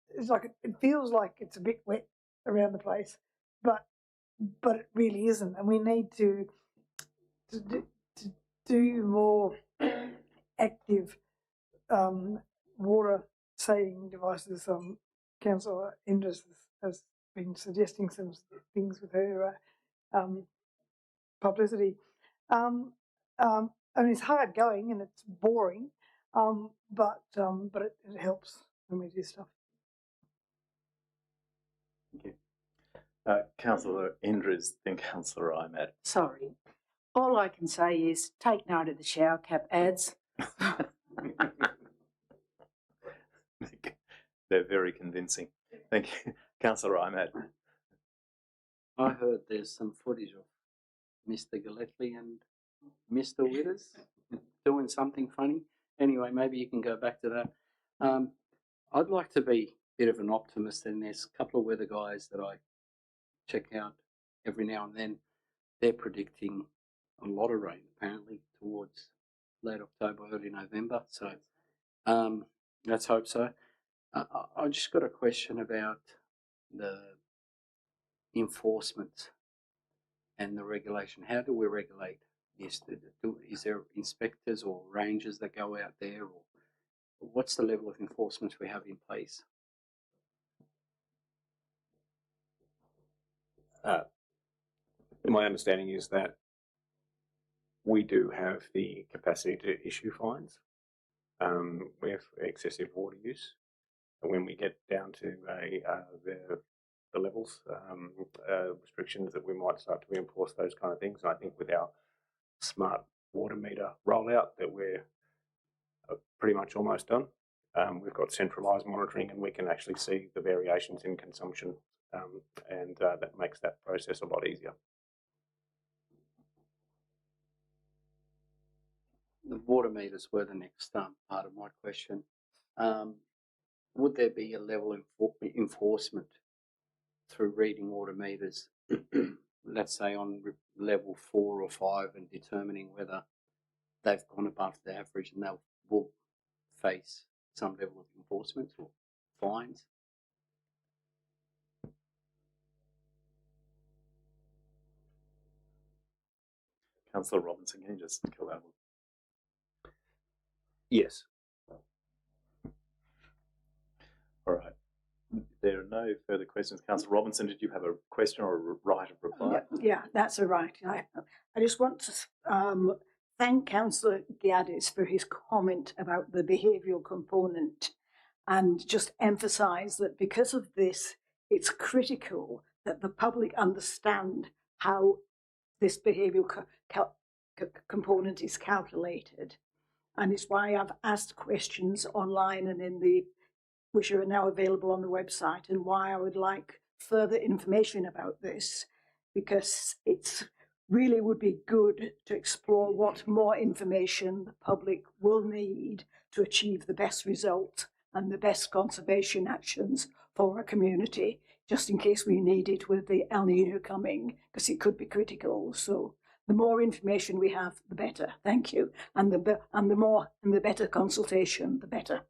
it's like it feels like it's a bit wet around the place, but it really isn't, and we need to do more active water saving devices. Councillor Enders has been suggesting some things with her publicity. I mean, it's hard going and it's boring, but it helps when we do stuff. Thank you. Councillor Enders, then Councillor Ahmed. Sorry. All I can say is take note of the shower cap ads. They're very convincing. Thank you. Councillor Ahmed. I heard there's some footage of Mr. Galletly and Mr. Witters doing something funny. Anyway, maybe you can go back to that. I'd like to be a bit of an optimist, and there's a couple of weather guys that I check out every now and then. They're predicting a lot of rain apparently towards late October, early November. So let's hope so. I just got a question about the enforcement and the regulation. How do we regulate this? Is there inspectors or rangers that go out there, or what's the level of enforcement we have in place? My understanding is that we do have the capacity to issue fines with excessive water use. And when we get down to the levels, restrictions, that we might start to enforce those kind of things. And I think with our smart water meter rollout that we're pretty much almost done. We've got centralised monitoring, and we can actually see the variations in consumption, and that makes that process a lot easier. The water meters were the next part of my question. Would there be a level of enforcement through reading water meters, let's say on level 4 or 5, and determining whether they've gone above the average and they will face some level of enforcement or fines? Councillor Robinson, can you just kill that one? Yes. All right. There are no further questions. Councillor Robinson, did you have a question or a right of reply? Yeah, that's all right. I just want to thank Councillor Gaddis for his comment about the behavioural component, and just emphasise that because of this, it's critical that the public understand how this behavioural component is calculated. And it's why I've asked questions online and which are now available on the website, and why I would like further information about this, because it's really would be good to explore what more information the public will need to achieve the best result and the best conservation actions for a community, just in case we need it with the El Nino coming, because it could be critical. So the more information we have, the better. Thank you. And the better consultation, the better.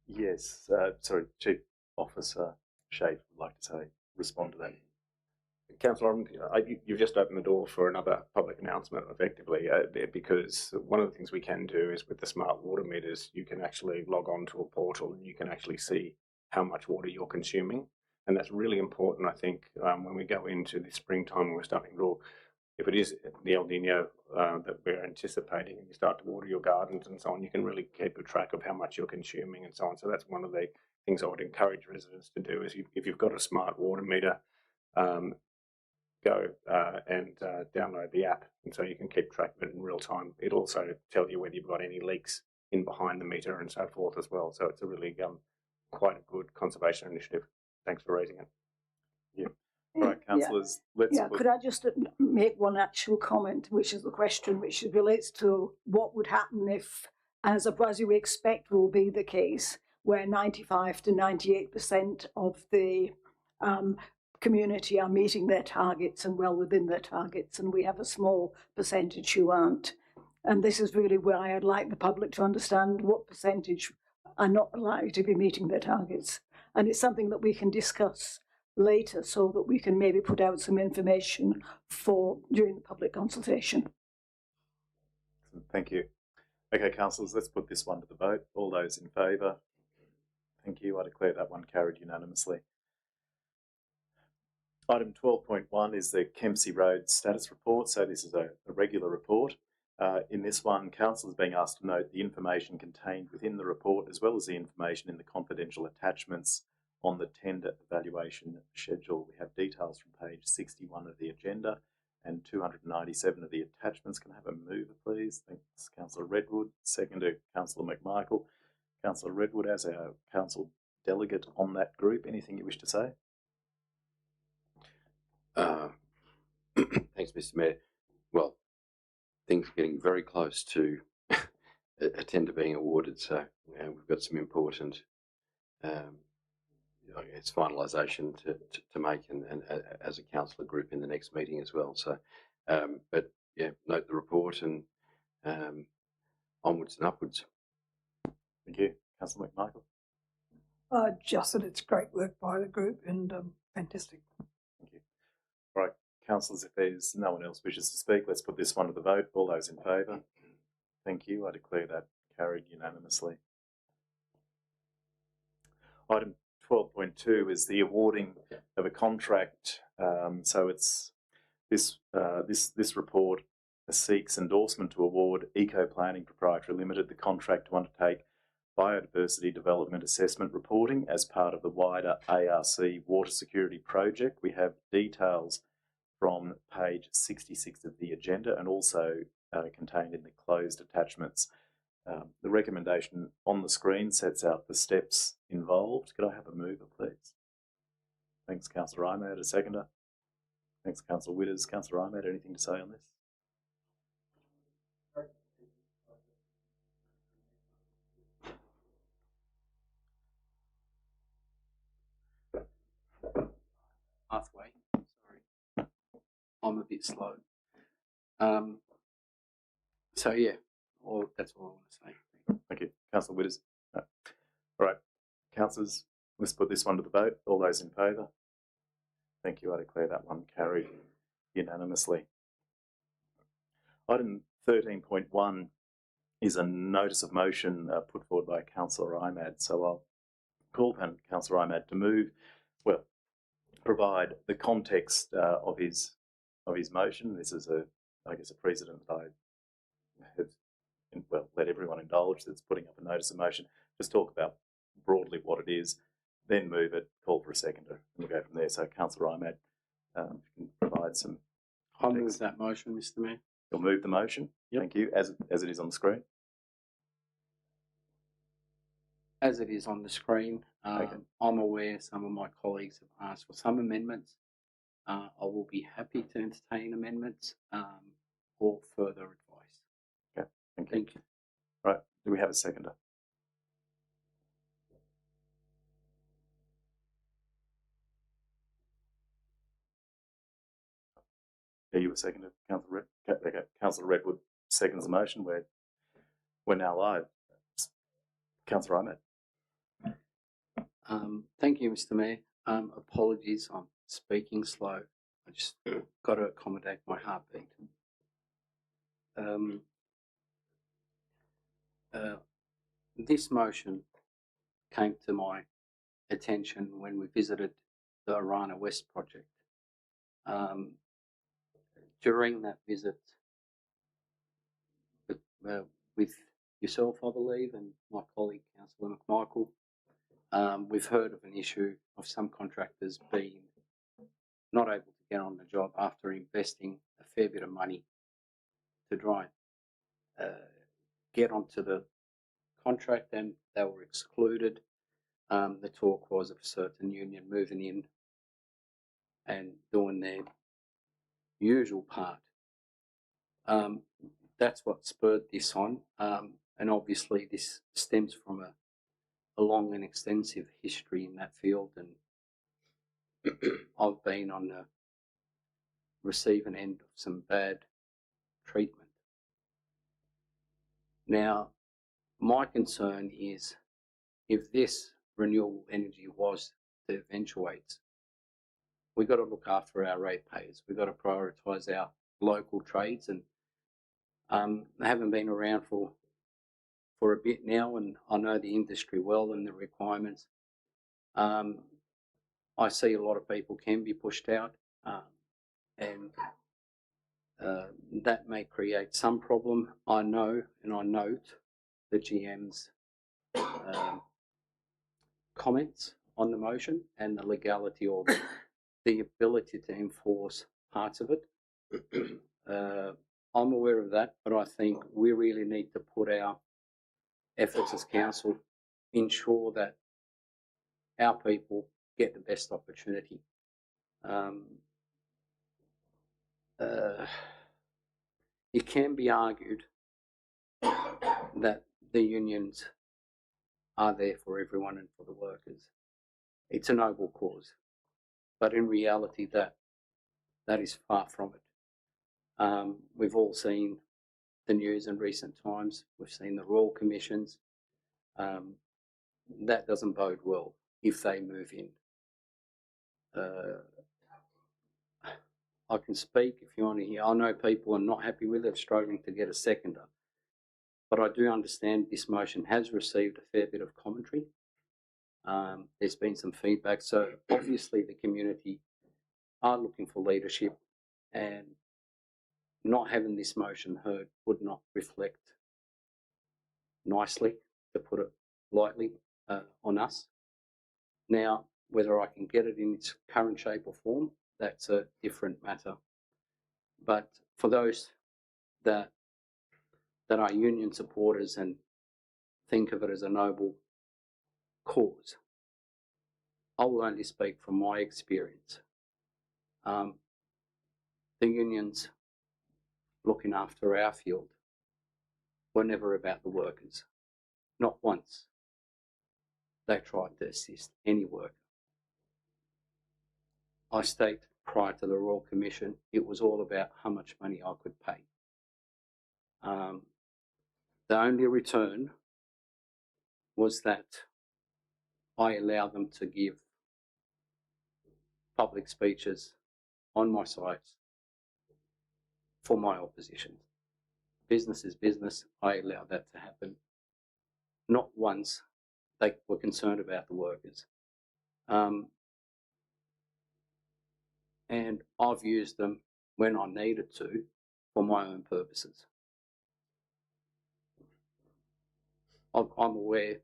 Yes. Sorry, Chief Officer Shade would like to respond to that. Councillor, you've just opened the door for another public announcement, effectively, because one of the things we can do is with the smart water meters, you can actually log on to a portal and you can actually see how much water you're consuming. And that's really important, I think, when we go into the springtime and we're starting to grow. If it is the El Nino that we're anticipating, and you start to water your gardens and so on, you can really keep a track of how much you're consuming and so on. So that's one of the things I would encourage residents to do, is if you've got a smart water meter, go and download the app, and so you can keep track of it in real time. It'll also tell you whether you've got any leaks in behind the meter and so forth as well. So it's a really quite a good conservation initiative. Thanks for raising it. Yeah. All right, councillors, let's... Could I just make one actual comment, which is the question which relates to what would happen if, as you expect will be the case, where 95 to 98% of the community are meeting their targets and well within their targets, and we have a small percentage who aren't. And this is really where I'd like the public to understand what percentage are not likely to be meeting their targets. And it's something that we can discuss later, so that we can maybe put out some information during the public consultation. Thank you. Okay, councillors, let's put this one to the vote. All those in favour? Thank you. I declare that one carried unanimously. Item 12.1 is the Kempsey Road status report. So this is a regular report. In this one, council is being asked to note the information contained within the report, as well as the information in the confidential attachments on the tender evaluation schedule. We have details from page 61 of the agenda and 297 of the attachments. Can I have a mover, please? Thanks, Councillor Redwood. Second to Councillor McMichael. Councillor Redwood, as our council delegate on that group, anything you wish to say? Thanks, Mr. Mayor. Well, things are getting very close to a tender being awarded, so we've got some important it's finalisation to make, and as a councillor group in the next meeting as well. So But yeah, note the report and onwards and upwards. Thank you. Councillor McMichael. Just that it's great work by the group and fantastic. Thank you. All right, councillors, if there's no one else wishes to speak, let's put this one to the vote. All those in favour? Thank you. I declare that carried unanimously. Item 12.2 is the awarding of a contract. So it's this report seeks endorsement to award Eco Planning Proprietary Limited the contract to undertake biodiversity development assessment reporting as part of the wider ARC water security project. We have details from page 66 of the agenda and also contained in the closed attachments. The recommendation on the screen sets out the steps involved. Could I have a mover, please? Thanks, Councillor Imad. A seconder? Thanks, Councillor Witters. Councillor Imad, anything to say on this? Halfway, sorry. I'm a bit slow. So yeah, that's all I want to say. Thank you. Councillor Witters. No. All right, councillors, let's put this one to the vote. All those in favour? Thank you. I declare that one carried unanimously. Item 13.1 is a notice of motion put forward by Councillor Imad. So I'll call upon Councillor Imad to move, well, provide the context of his motion. This is I guess a precedent that I have let everyone indulge that's putting up a notice of motion. Just talk about broadly what it is, then move it, call for a seconder, and we'll go from there. So Councillor Imad can provide some context. I'll move that motion, Mr. Mayor. You'll move the motion. Yep. Thank you. As it is on the screen. As it is on the screen, Okay. I'm aware some of my colleagues have asked for some amendments. I will be happy to entertain amendments or further advice. Okay. Thank you. Thank you. Right. Do we have a seconder? Yeah, you were seconded, Councillor Red. Okay. Councillor Redwood seconds the motion. We're now live. Councillor Ahmed. Thank you, Mr. Mayor. Apologies, I'm speaking slow. I just got to accommodate my heartbeat. This motion came to my attention when we visited the Arana West project. During that visit with yourself, I believe, and my colleague, Councillor McMichael, we've heard of an issue of some contractors being not able to get on the job after investing a fair bit of money to try and get onto the contract, and they were excluded. The talk was of a certain union moving in and doing their usual part. That's what spurred this on, and obviously this stems from a long and extensive history in that field, and I've been on the receiving end of some bad treatment. Now, my concern is if this renewable energy was to eventuate, we've got to look after our ratepayers. We've got to prioritise our local trades, and they haven't been around for a bit now, and I know the industry well and the requirements. I see a lot of people can be pushed out, and that may create some problem. I know and I note the GM's comments on the motion and the legality of the ability to enforce parts of it. I'm aware of that, but I think we really need to put our efforts as council, ensure that our people get the best opportunity. It can be argued that the unions are there for everyone and for the workers. It's a noble cause, but in reality that is far from it. We've all seen the news in recent times. We've seen the Royal Commissions. That doesn't bode well if they move in. I can speak if you want to hear. I know people are not happy with it, struggling to get a seconder. But I do understand this motion has received a fair bit of commentary. There's been some feedback. So obviously the community are looking for leadership, and not having this motion heard would not reflect nicely, to put it lightly, on us. Now, whether I can get it in its current shape or form, that's a different matter. But for those that are union supporters and think of it as a noble cause, I will only speak from my experience. The unions looking after our field were never about the workers. Not once they tried to assist any worker. I stated prior to the Royal Commission, it was all about how much money I could pay. The only return was that I allowed them to give public speeches on my sites for my opposition. Business is business. I allowed that to happen. Not once they were concerned about the workers. And I've used them when I needed to for my own purposes. I'm aware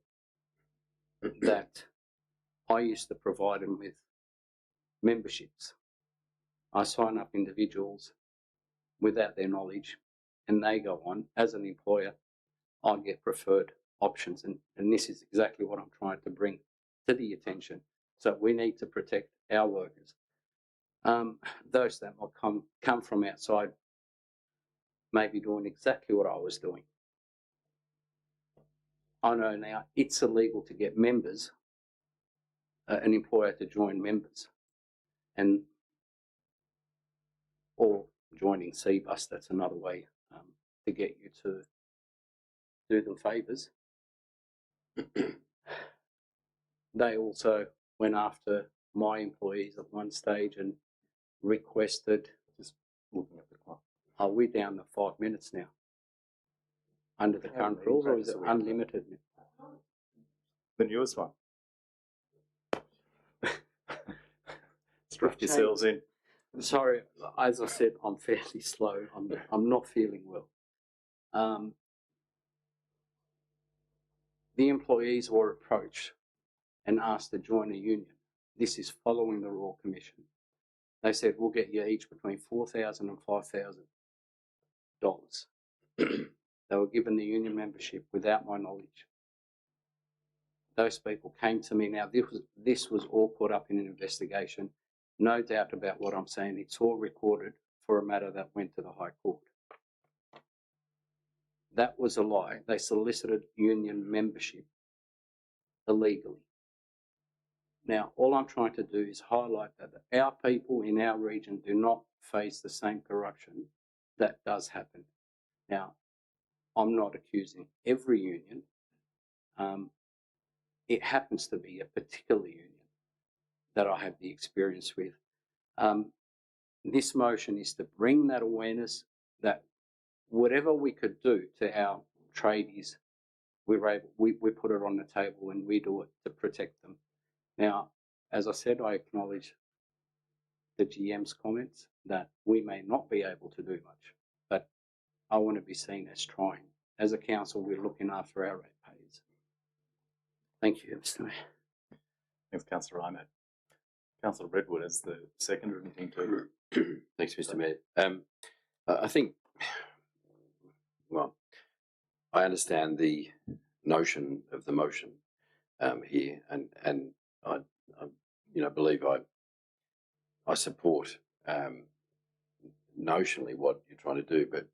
that I used to provide them with memberships. I sign up individuals without their knowledge, and they go on. As an employer, I get preferred options, and this is exactly what I'm trying to bring to the attention. So we need to protect our workers. Those that might come from outside may be doing exactly what I was doing. I know now it's illegal to get members, an employer to join members, or joining CBUS. That's another way to get you to do them favours. They also went after my employees at one stage and requested, just looking at the clock, are we down to 5 minutes now under the current rules, or is it unlimited? The newest one. Strap yourselves in. Sorry, as I said, I'm fairly slow. I'm not feeling well. The employees were approached and asked to join a union. This is following the Royal Commission. They said, we'll get you each between $4,000 and $5,000. They were given the union membership without my knowledge. Those people came to me. Now, this was all caught up in an investigation. No doubt about what I'm saying. It's all recorded for a matter that went to the High Court. That was a lie. They solicited union membership illegally. Now, all I'm trying to do is highlight that our people in our region do not face the same corruption that does happen. Now, I'm not accusing every union. It happens to be a particular union that I have the experience with. This motion is to bring that awareness that whatever we could do to our tradies, we put it on the table and we do it to protect them. Now, as I said, I acknowledge the GM's comments that we may not be able to do much, but I want to be seen as trying. As a council, we're looking after our ratepayers. Thank you, Mr. Mayor. Thanks, Councillor Ahmed. Councillor Redwood as the second or anything to. Thanks, Mr. Mayor. I think, well, I understand the notion of the motion here, and I believe I support notionally what you're trying to do, but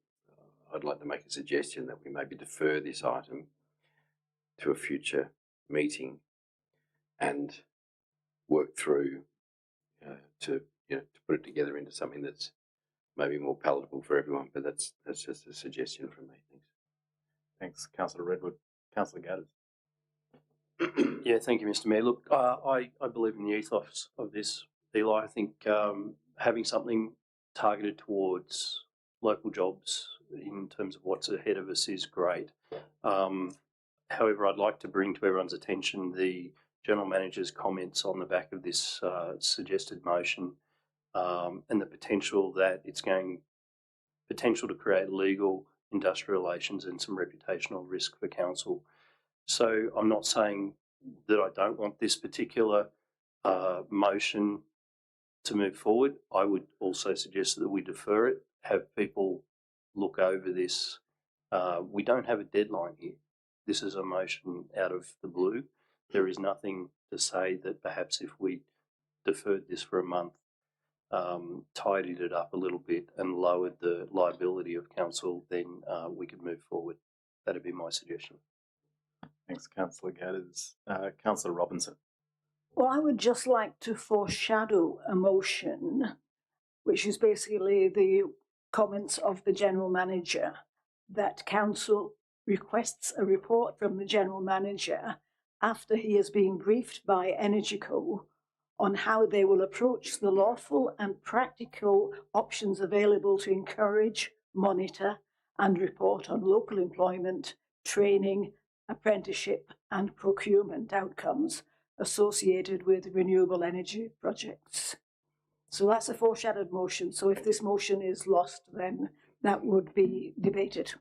I'd like to make a suggestion that we maybe defer this item to a future meeting and work through to put it together into something that's maybe more palatable for everyone, but that's just a suggestion from me. Thanks. Thanks, Councillor Redwood. Councillor Gadders. Yeah, thank you, Mr. Mayor. Look, I believe in the ethos of this, Eli. I think having something targeted towards local jobs in terms of what's ahead of us is great. However, I'd like to bring to everyone's attention the General Manager's comments on the back of this suggested motion and the potential that it's going to create legal, industrial relations and some reputational risk for council. So I'm not saying that I don't want this particular motion to move forward. I would also suggest that we defer it, have people look over this. We don't have a deadline here. This is a motion out of the blue. There is nothing to say that perhaps if we deferred this for a month, tidied it up a little bit and lowered the liability of council, then we could move forward. That'd be my suggestion. Thanks, Councillor Gadders. Councillor Robinson. Well, I would just like to foreshadow a motion, which is basically the comments of the General Manager, that Council requests a report from the General Manager after he has been briefed by Energyco on how they will approach the lawful and practical options available to encourage, monitor and report on local employment, training, apprenticeship and procurement outcomes associated with renewable energy projects. So that's a foreshadowed motion. So if this motion is lost, then that would be debated.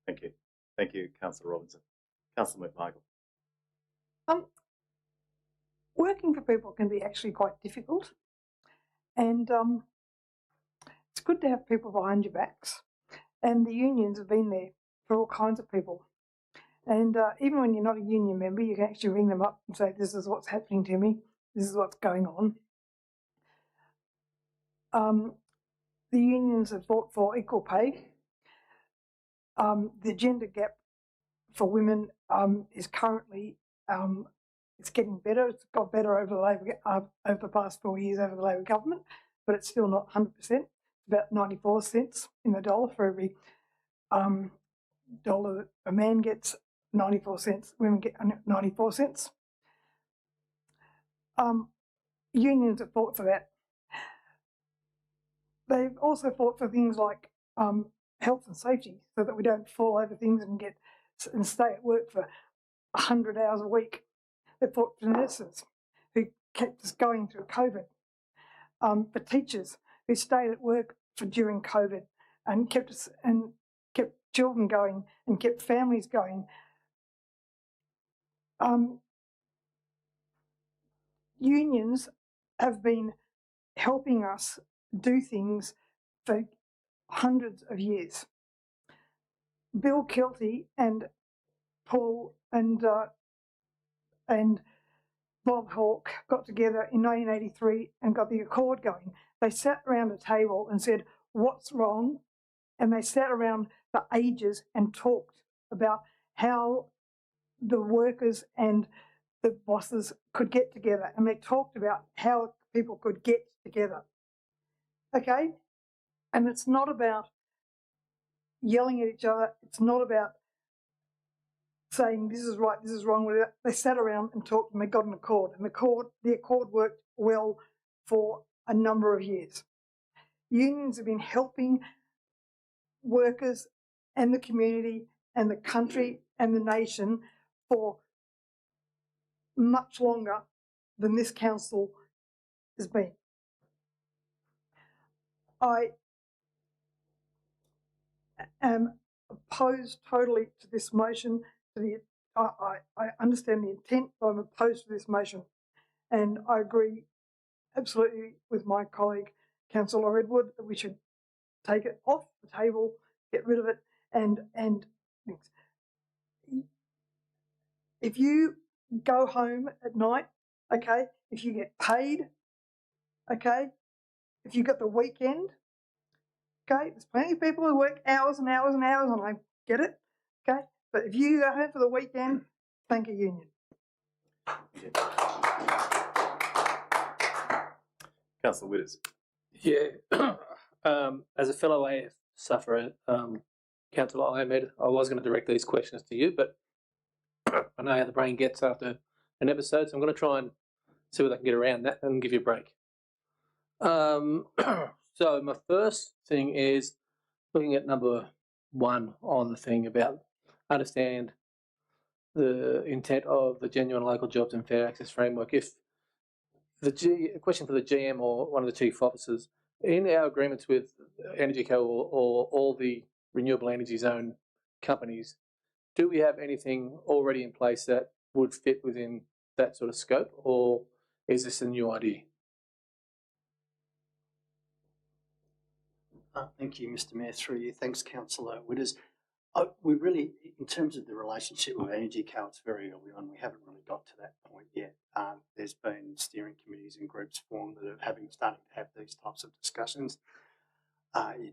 Thank you. Thank you, Councillor Robinson. Councillor McMichael. Working for people can be actually quite difficult, and it's good to have people behind your backs, and the unions have been there for all kinds of people. And even when you're not a union member, you can actually ring them up and say, this is what's happening to me, this is what's going on. The unions have fought for equal pay. The gender gap for women is currently, it's getting better. It's got better over the past 4 years over the Labor government, but it's still not 100%. It's about 94 cents in the dollar for every dollar that a man gets. 94 cents, women get 94 cents. Unions have fought for that. They've also fought for things like health and safety, so that we don't fall over things and stay at work for 100 hours a week. They fought for nurses who kept us going through COVID, for teachers who stayed at work during COVID and kept children going and kept families going. Unions have been helping us do things for hundreds of years. Bill Kelty and Paul and Bob Hawke got together in 1983 and got the Accord going. They sat around a table and said, what's wrong? And they sat around for ages and talked about how the workers and the bosses could get together, and they talked about how people could get together. Okay? And it's not about yelling at each other. It's not about saying this is right, this is wrong. They sat around and talked and they got an accord. And the accord worked well for a number of years. Unions have been helping workers and the community and the country and the nation for much longer than this council has been. I am opposed totally to this motion. I understand the intent, but I'm opposed to this motion. And I agree absolutely with my colleague, Councillor Redwood, that we should take it off the table, get rid of it, and things. If you go home at night, okay, if you get paid, okay, if you got the weekend, okay, there's plenty of people who work hours and hours and hours, and I get it, okay, but if you go home for the weekend, thank a union. Councillor Witters. Yeah, As a fellow AF sufferer, Councillor Ahmed, I was going to direct these questions to you, but I know how the brain gets after an episode, so I'm going to try and see whether I can get around that and give you a break. So my first thing is looking at number 1 on the thing about understand the intent of the genuine local jobs and fair access framework. If the question for the GM or one of the chief officers, in our agreements with Energy Co or all the renewable energy zone companies, do we have anything already in place that would fit within that sort of scope, or is this a new idea? Thank you, Mr Mayor, through you. Thanks, Councillor Witters. We really, in terms of the relationship with Energy Co, it's very early on. We haven't really got to that point yet. There's been steering committees and groups formed that are starting to have these types of discussions.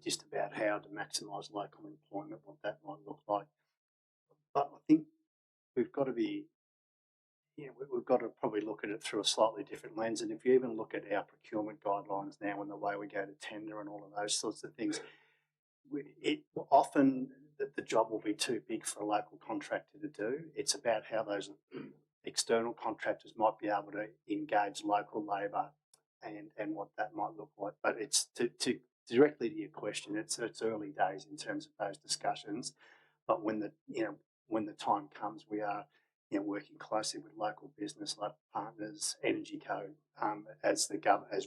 Just about how to maximise local employment, what that might look like. But I think we've got to be, we've got to probably look at it through a slightly different lens. And if you even look at our procurement guidelines now and the way we go to tender and all of those sorts of things, often the job will be too big for a local contractor to do. It's about how those external contractors might be able to engage local labour and what that might look like. But it's to directly to your question, it's early days in terms of those discussions. But when the time comes, we are working closely with local business, local partners, Energy Co, as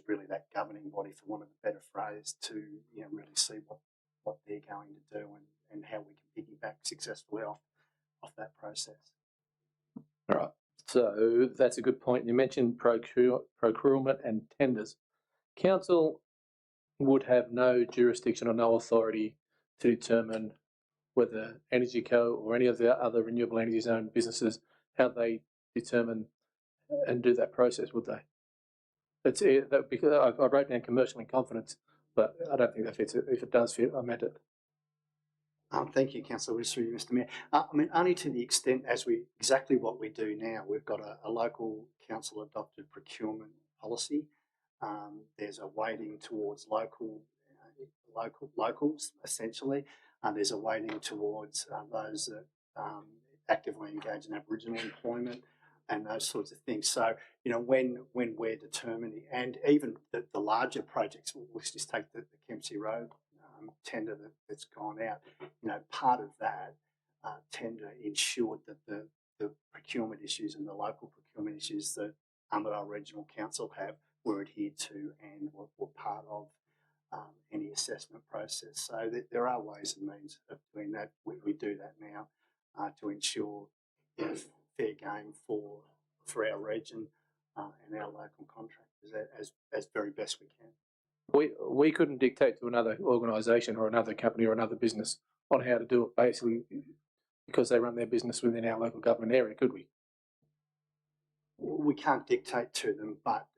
really that governing body, for want of a better phrase, to really see what they're going to do and how we can piggyback successfully off that process. All right. So that's a good point. You mentioned procurement and tenders. Council would have no jurisdiction or no authority to determine whether Energy Co or any of the other renewable energy zone businesses, how they determine and do that process, would they? It's because I wrote down commercial in confidence, but I don't think that fits. If it does fit, I meant it. Thank you, Councillor Witters, Mr Mayor. I mean, only to the extent exactly what we do now. We've got a local council adopted procurement policy. There's a weighting towards locals, essentially. There's a weighting towards those that actively engage in Aboriginal employment and those sorts of things. So, when we're determining, and even the larger projects, let's just take the Kempsey Road tender that's gone out, part of that tender ensured that the procurement issues and the local procurement issues that Armidale Regional Council have were adhered to and were part of any assessment process. So there are ways and means of doing that. We do that now to ensure fair game for our region and our local contractors as very best we can. We couldn't dictate to another organisation or another company or another business on how to do it, basically, because they run their business within our local government area, could we? We can't dictate to them, but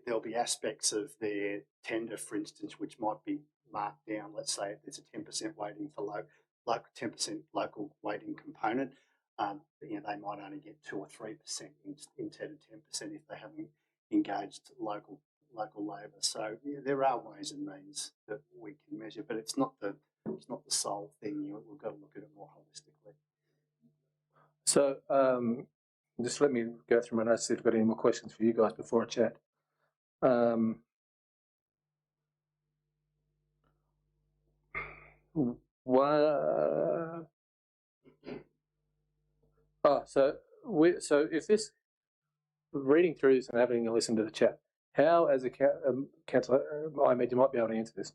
there'll be aspects of their tender, for instance, which might be marked down. Let's say there's a 10% weighting for 10% local weighting component. They might only get 2 or 3% instead of 10% if they haven't engaged local labour. So there are ways and means that we can measure, but it's not the sole thing. We've got to look at it more holistically. So just let me go through my notes, see if I've got any more questions for you guys before I chat. So if this, reading through this and having a listen to the chat, how, as a council, I imagine you might be able to answer this.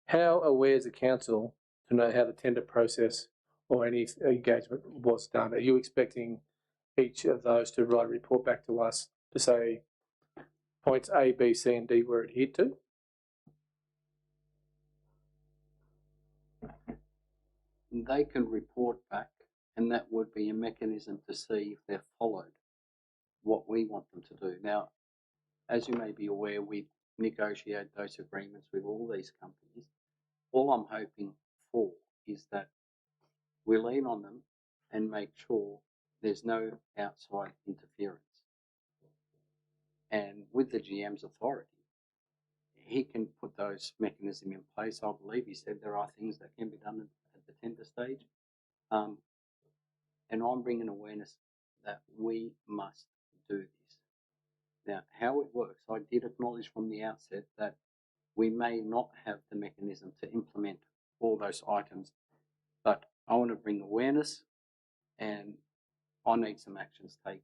How aware is the council to know how the tender process or any engagement was done? Are you expecting each of those to write a report back to us to say points A, B, C, and D were adhered to? They can report back, and that would be a mechanism to see if they've followed what we want them to do. Now, as you may be aware, we negotiate those agreements with all these companies. All I'm hoping for is that we lean on them and make sure there's no outside interference. And with the GM's authority, he can put those mechanisms in place. I believe he said there are things that can be done at the tender stage. And I'm bringing awareness that we must do this. Now, how it works, I did acknowledge from the outset that we may not have the mechanism to implement all those items, but I want to bring awareness and I need some actions taken.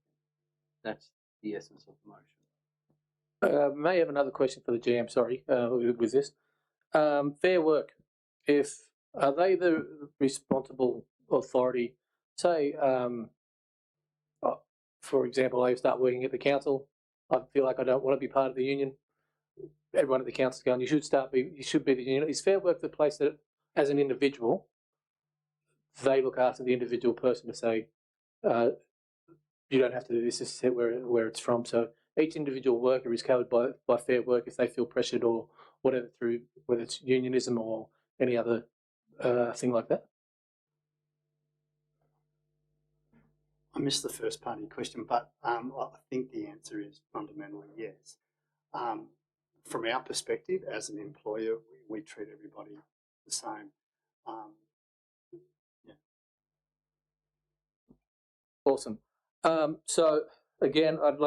That's the essence of the motion. May I have another question for the GM, sorry, with this. Fair Work, are they the responsible authority? Say, for example, I start working at the council, I feel like I don't want to be part of the union. Everyone at the council is going, you should be the union. Is Fair Work the place that, as an individual, they look after the individual person to say, you don't have to do this, this is where it's from. So each individual worker is covered by Fair Work if they feel pressured or whatever, through whether it's unionism or any other thing like that. I missed the first part of your question, but I think the answer is fundamentally yes. From our perspective, as an employer, we treat everybody the same. Yeah. Awesome. So again, I'm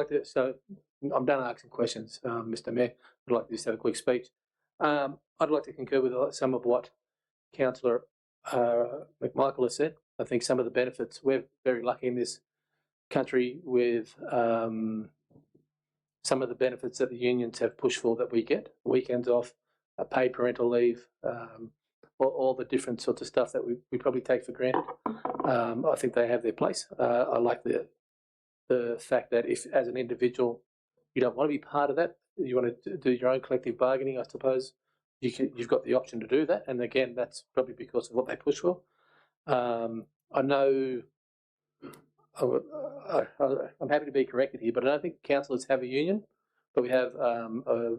done asking questions, Mr. Mayor. I'd like to just have a quick speech. I'd like to concur with some of what Councillor McMichael has said. I think some of the benefits, we're very lucky in this country with some of the benefits that the unions have pushed for that we get, weekends off, paid parental leave, all the different sorts of stuff that we probably take for granted. I think they have their place. I like the fact that if, as an individual, you don't want to be part of that, you want to do your own collective bargaining, I suppose, you've got the option to do that. And again, that's probably because of what they push for. I know, I'm happy to be corrected here, but I don't think councillors have a union, but we have a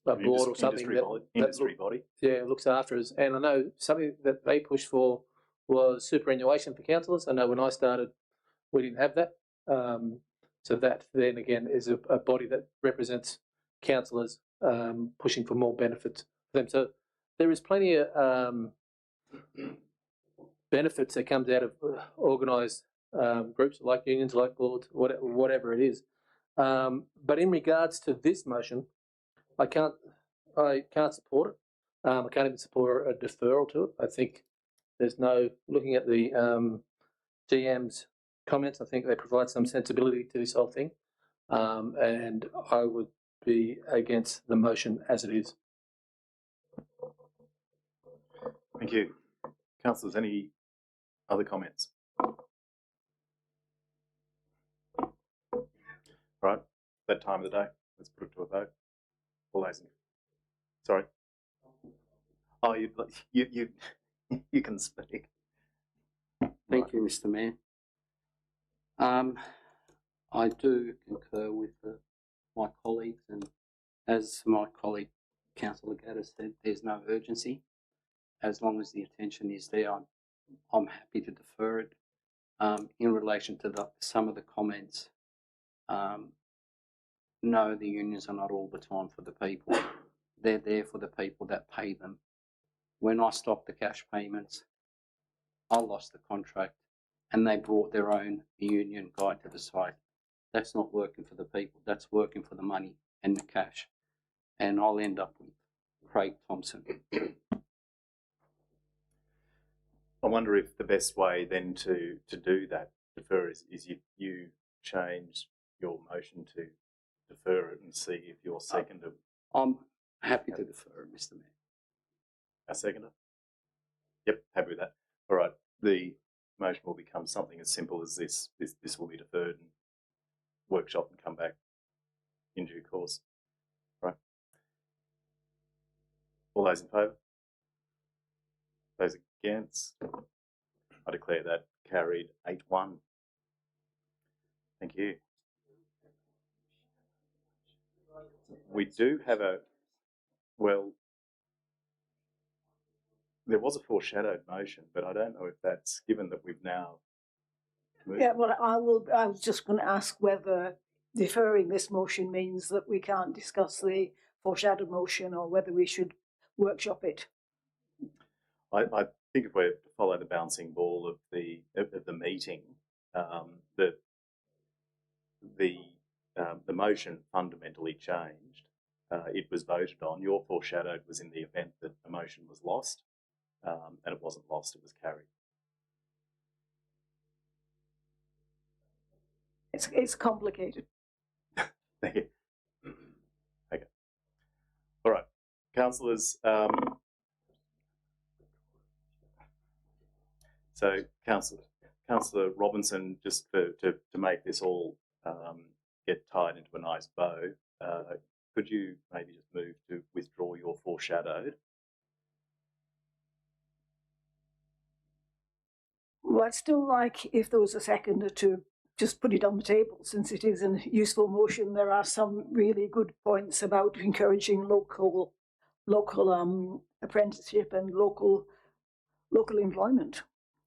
board or something industry body. Yeah, looks after us. And I know something that they pushed for was superannuation for councillors. I know when I started, we didn't have that. So that then again is a body that represents councillors pushing for more benefits for them. So there is plenty of benefits that comes out of organised groups like unions, like boards, whatever it is. But in regards to this motion, I can't support it. I can't even support a deferral to it. I think there's no, looking at the GM's comments, I think they provide some sensibility to this whole thing. And I would be against the motion as it is. Thank you. Councillors, any other comments? Right, that time of the day, let's put it to a vote. All those in, sorry. Oh, you can speak. Thank you, Mr. Mayor. I do concur with my colleagues, and as my colleague Councillor Gatter said, there's no urgency. As long as the attention is there, I'm happy to defer it. In relation to some of the comments, no, the unions are not all the time for the people. They're there for the people that pay them. When I stopped the cash payments, I lost the contract and they brought their own union guy to the site. That's not working for the people, that's working for the money and the cash. And I'll end up with Craig Thompson. I wonder if the best way then to do that defer is you change your motion to defer it and see if your seconder. I'm happy to defer it, Mr. Mayor. A seconder? Yep, happy with that. All right, the motion will become something as simple as this. This will be deferred and workshop and come back in due course. Right. All those in favour? Those against? I declare that carried 8-1. Thank you. We do have well, there was a foreshadowed motion, but I don't know if that's given that we've now moved. Yeah, well, I was just going to ask whether deferring this motion means that we can't discuss the foreshadowed motion or whether we should workshop it. I think if we're to follow the bouncing ball of the meeting, the motion fundamentally changed. It was voted on. Your foreshadowed was in the event that a motion was lost, and it wasn't lost; it was carried. It's complicated. Thank you. Okay. All right, councillors. So, Councillor Robinson, just to make this all get tied into a nice bow, could you maybe just move to withdraw your foreshadowed? Well, I'd still like, if there was a seconder, to just put it on the table, since it is a useful motion. There are some really good points about encouraging local apprenticeship and local employment.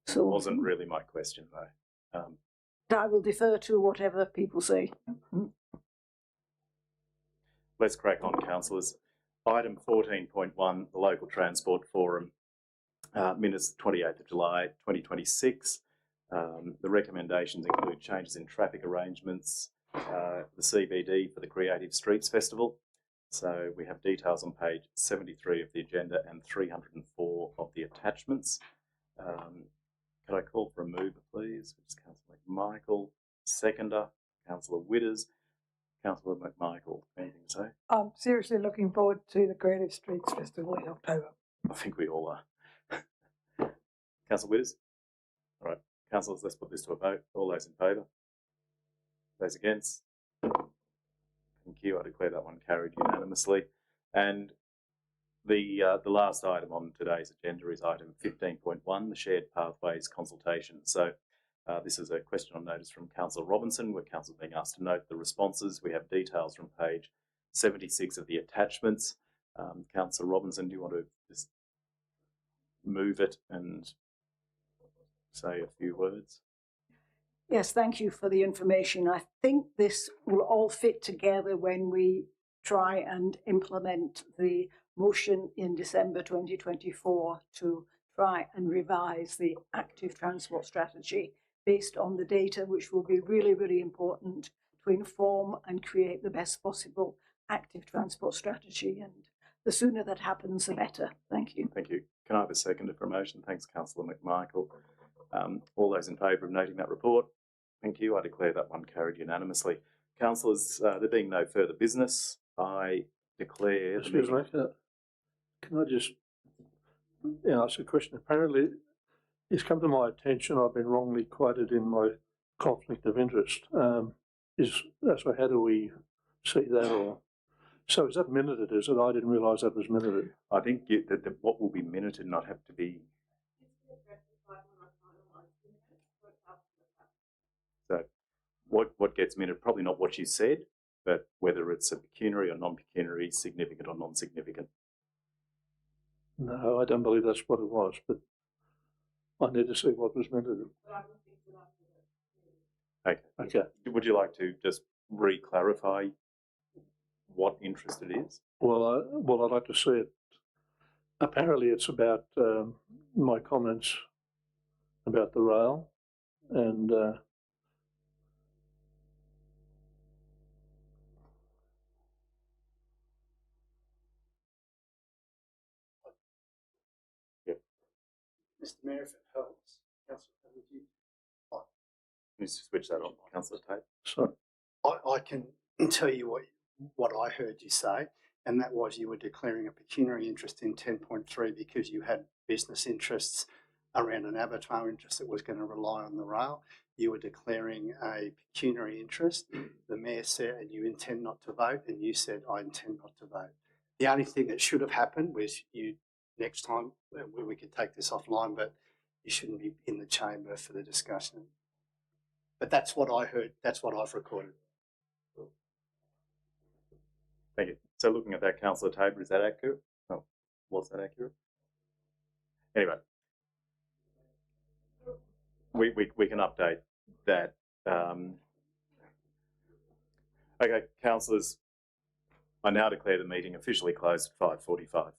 So it wasn't really my question, though. I will defer to whatever people say. Let's crack on, councillors. Item 14.1, the Local Transport Forum, minutes 28th of July 2026. The recommendations include changes in traffic arrangements, the CBD for the Creative Streets Festival. So we have details on page 73 of the agenda and 304 of the attachments. Could I call for a mover, please? Which is Councillor McMichael. Seconder, Councillor Witters. Councillor McMichael, anything to say? I'm seriously looking forward to the Creative Streets Festival in October. I think we all are. Councillor Witters? All right, councillors, let's put this to a vote. All those in favour? Those against? Thank you. I declare that one carried unanimously. And the last item on today's agenda is item 15.1, the Shared Pathways Consultation. So this is a question on notice from Councillor Robinson, where Council being asked to note the responses. We have details from page 76 of the attachments. Councillor Robinson, do you want to just move it and say a few words? Yes, thank you for the information. I think this will all fit together when we try and implement the motion in December 2024 to try and revise the active transport strategy based on the data, which will be really, really important to inform and create the best possible active transport strategy. And the sooner that happens, the better. Thank you. Thank you. Can I have a seconder for a motion? Thanks, Councillor McMichael. All those in favour of noting that report? Thank you. I declare that one carried unanimously. Councillors, there being no further business, I declare... Excuse me, can I just ask a question? Apparently, it's come to my attention I've been wrongly quoted in my conflict of interest. So how do we see that? Or so is that minuted, is it? I didn't realise that was minuted. I think that what will be minuted not have to be... So what gets minuted, probably not what you said, but whether it's a pecuniary or non-pecuniary, significant or non-significant. No, I don't believe that's what it was, but I need to see what was minuted. Okay. Would you like to just re-clarify what interest it is? Well, I'd like to see it. Apparently, it's about my comments about the rail, and Mr. Mayor, if it helps, Councillor, would you? Let's just switch that on, Councillor Tate. Sorry. I can tell you what I heard you say, and that was you were declaring a pecuniary interest in 10.3 because you had business interests around an abattoir interest that was going to rely on the rail. You were declaring a pecuniary interest. The Mayor said, and you intend not to vote, and you said, I intend not to vote. The only thing that should have happened was you, next time, we could take this offline, but you shouldn't be in the chamber for the discussion. But that's what I heard. That's what I've recorded. Thank you. So looking at that, Councillor Tabor, is that accurate? Oh, was that accurate? Anyway, we can update that. Okay, councillors, I now declare the meeting officially closed at 5:45.